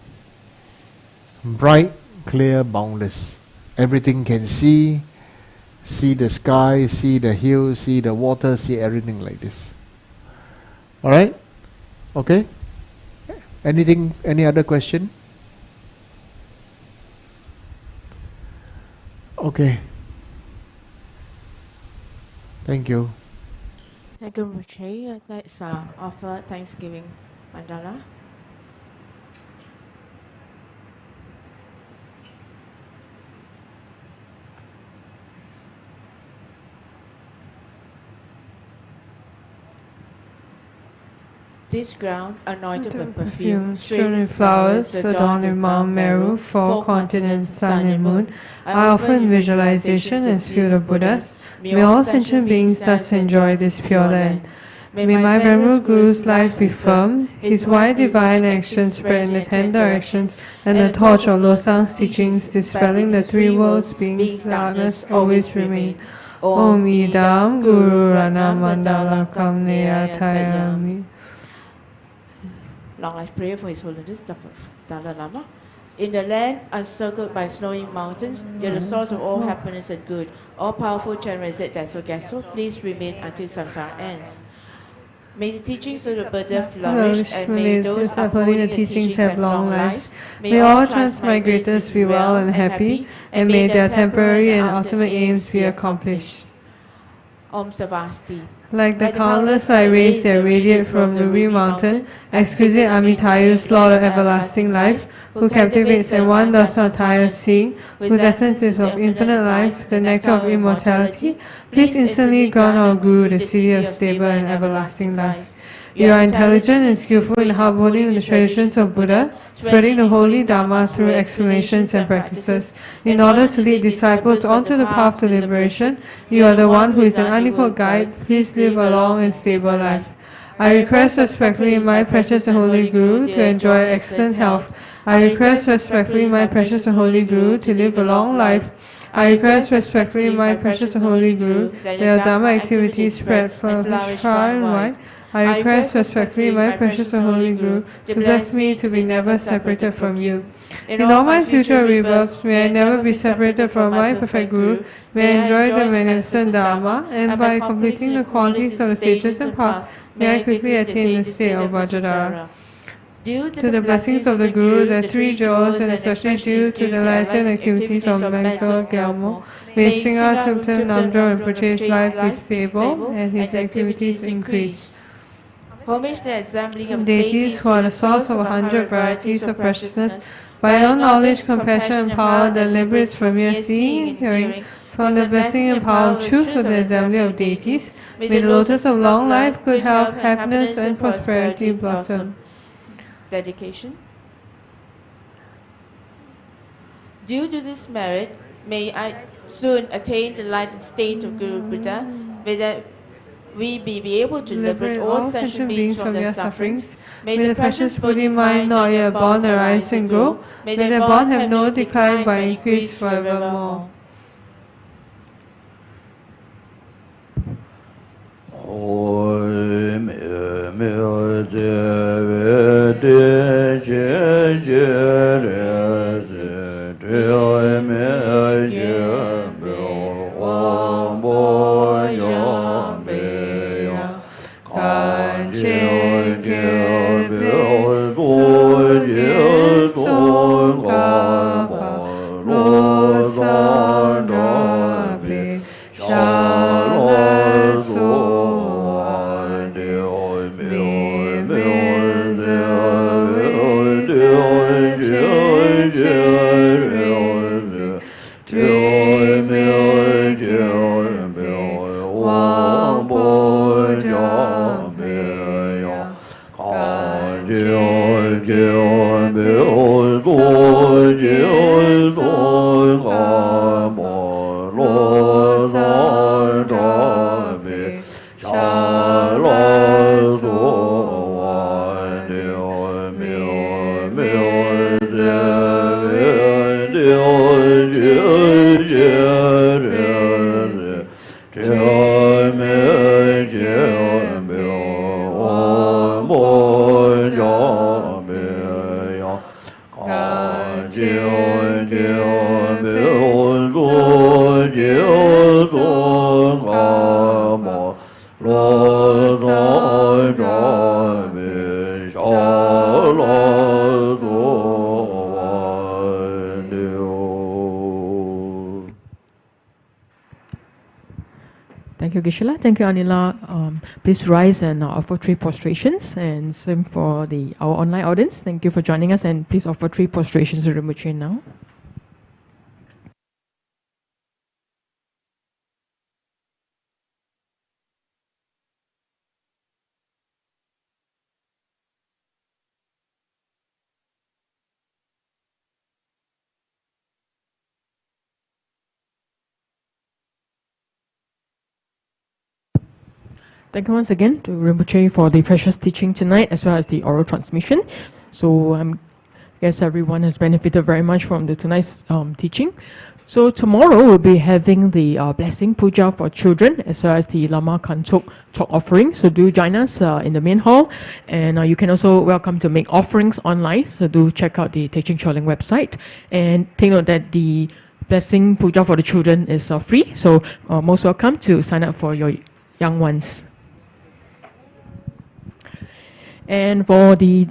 Bright, clear, boundless. Everything can see the sky, see the hills, see the water, see everything like this. Alright? Okay? Any other question? Okay. Thank you. Thank you, Rinpoche. Let's offer Thanksgiving mandala. This ground, anointed with perfume, strewn with flowers, adorned with Mount Meru, four continents, sun and moon. I offer in visualization and field of Buddhas. May all sentient beings thus enjoy this pure land. May my Venerable Guru's life be firm, his wide divine action spread in the 10 directions, and the torch of Losang's teachings dispelling the three worlds beings' darkness always remain. Om Idam Guru Rana Mandalakam Neyatayami. Long life prayer for His Holiness the Dalai Lama. In the land encircled by snowy mountains, you're the source of all happiness and good. All powerful Chenrezig Daso, please remain until samsara ends. May the teachings of the Buddha flourish, and may those upholding the teachings have long lives. May all transmigrators be well and happy, and may their temporary and ultimate aims be accomplished. Om Savasti. Like the countless light rays that radiate from the Ruby Mountain, exquisite Amitayus, Lord of everlasting life, who captivates and one does not tire of seeing, whose essence is of infinite life, the nectar of immortality, please instantly grant our Guru the city of stable and everlasting life. You are intelligent and skillful in upholding the traditions of Buddha, spreading the holy Dharma through explanations and practices. In order to lead disciples onto the path to liberation, you are the one who is an unequal guide. Please live a long and stable life. I request respectfully my precious and holy Guru to enjoy excellent health. I request respectfully my precious and holy Guru to live a long life. I request respectfully my precious and holy Guru that your Dharma activities spread far and wide. I request respectfully my precious and holy Guru to bless me to be never separated from you. In all my future rebirths, may I never be separated from my perfect Guru. May I enjoy the magnificent Dharma, and by completing the qualities of the sages and paths, may I quickly attain the state of Vajradhara. Due to the blessings of the Guru, the three jewels, and especially due to the enlightened activities of Bengal Gelmo, may Singha Rinpoche Rinpoche's life be stable and his activities increase. Homage to the assembly of Deities who are the source of 100 varieties of preciousness, by your knowledge, compassion, and power that liberates from mere seeing and hearing, from the blessing and power of truth of the assembly of deities, may the lotus of long life, good health, happiness, and prosperity blossom. Dedication. Due to this merit, may I soon attain the light and state of Guru Buddha, may that we be able to liberate all sentient beings from their sufferings. May the precious Buddhi mind not yet born arise and grow. May their bond have no decline but increase forevermore. Thank you, Gisela. Thank you, Anila. Please rise and offer 3 prostrations, and same for our online audience. Thank you for joining us, and please offer 3 prostrations to Rinpoche now. Thank you once again to Rinpoche for the precious teaching tonight, as well as the oral transmission. So I guess everyone has benefited very much from tonight's teaching. So tomorrow we'll be having the blessing puja for children as well as the Lama Kanchok chalk offering. So do join us in the main hall, and you can also welcome to make offerings online. So do check out the Teaching Choling website, and take note that the blessing puja for the children is free. So most welcome to sign up for your young ones. And for the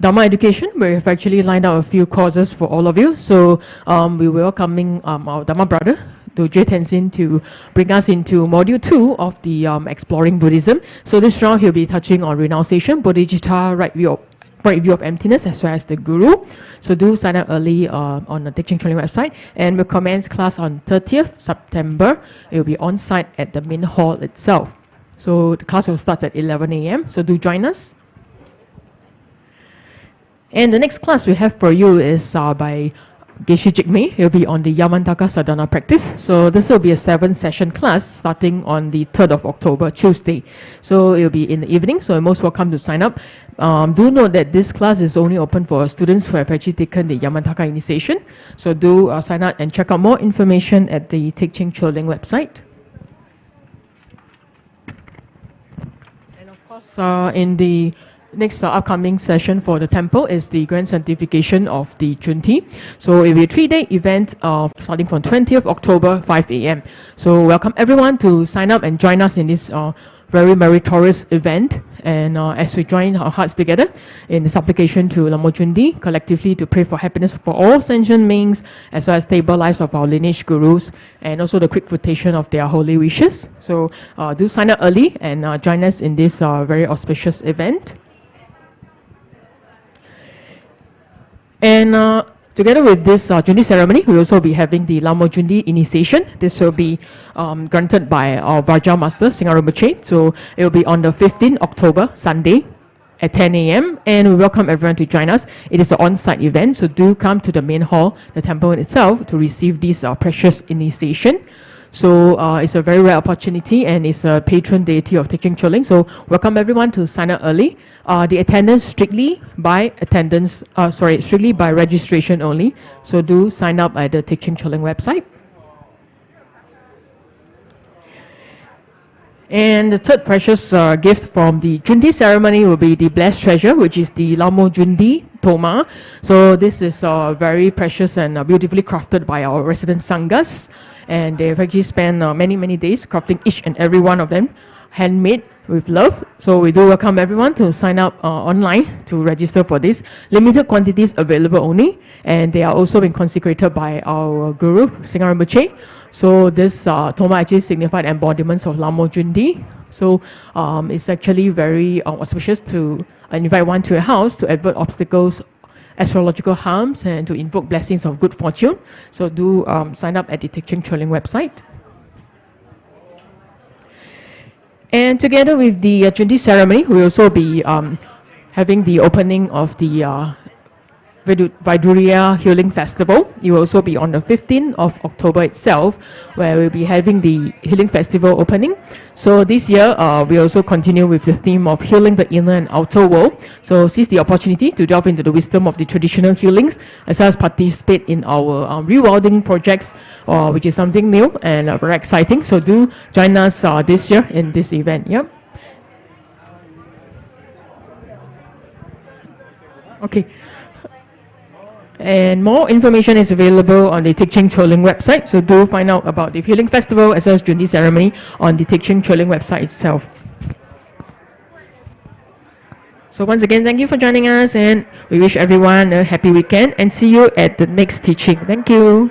Dharma education, we've actually lined out a few courses for all of you. So we were welcoming our Dharma brother, Doje Tenzin, to bring us into module 2 of the Exploring Buddhism. So this round he'll be touching on renunciation, bodhicitta, right view of emptiness, as well as the Guru. So do sign up early on the Teaching Training website, and we'll commence class on 30th September. It will be on site at the main hall itself. So the class will start at 11 a.m. So do join us. And the next class we have for you is by Geshe Jigme. It will be on the Yamantaka Sadhana practice. So this will be a 7-session class starting on the 3rd of October, Tuesday. So it will be in the evening, so you're most welcome to sign up. Do note that this class is only open for students who have actually taken the Yamantaka initiation. So do sign up and check out more information at the Teaching Choling website. And of course, in the next upcoming session for the temple is the grand sanctification of the Junti. So it will be a 3-day event starting from 20th October, 5 a.m. So welcome everyone to sign up and join us in this very meritorious event. And as we join our hearts together in the supplication to Lamo Jundi, collectively to pray for happiness for all sentient beings, as well as stable lives of our lineage gurus, and also the quick fruition of their holy wishes. So do sign up early and join us in this very auspicious event. And together with this Jundi ceremony, we'll also be having the Lamo Jundi initiation. This will be granted by our Varja Master, Singha Rinpoche. So it will be on the 15th October, Sunday at 10 a.m. And we welcome everyone to join us. It is an on-site event, so do come to the main hall, the temple itself, to receive this precious initiation. So it's a very rare opportunity, and it's a patron deity of Teaching Choling. So welcome everyone to sign up early. The attendance strictly by registration only. So do sign up at the Teaching Choling website. And the third precious gift from the Jundi ceremony will be the blessed treasure, which is the Lamo Jundi Toma. So this is very precious and beautifully crafted by our resident sanghas. And they've actually spent many days crafting each and every one of them, handmade with love. So we do welcome everyone to sign up online to register for this. Limited quantities available only, and they are also being consecrated by our Guru, Singha Rinpoche. So this Toma actually signified embodiments of Lamo Jundi. So it's actually very auspicious to invite one to a house to avert obstacles, astrological harms, and to invoke blessings of good fortune. So do sign up at the Teaching Choling website. And together with the Jundi ceremony, we will also be having the opening of the Vaiduriya Healing Festival. It will also be on the 15th of October itself, where we'll be having the Healing Festival opening. So this year, we also continue with the theme of healing the inner and outer world. So seize the opportunity to delve into the wisdom of the traditional healings, as well as participate in our rewilding projects, which is something new and very exciting. So do join us this year in this event. Yep. Okay. And more information is available on the Teaching Choling website. So do find out about the Healing Festival as well as Jundi ceremony on the Teaching Choling website itself. So once again, thank you for joining us, and we wish everyone a happy weekend, and see you at the next teaching. Thank you.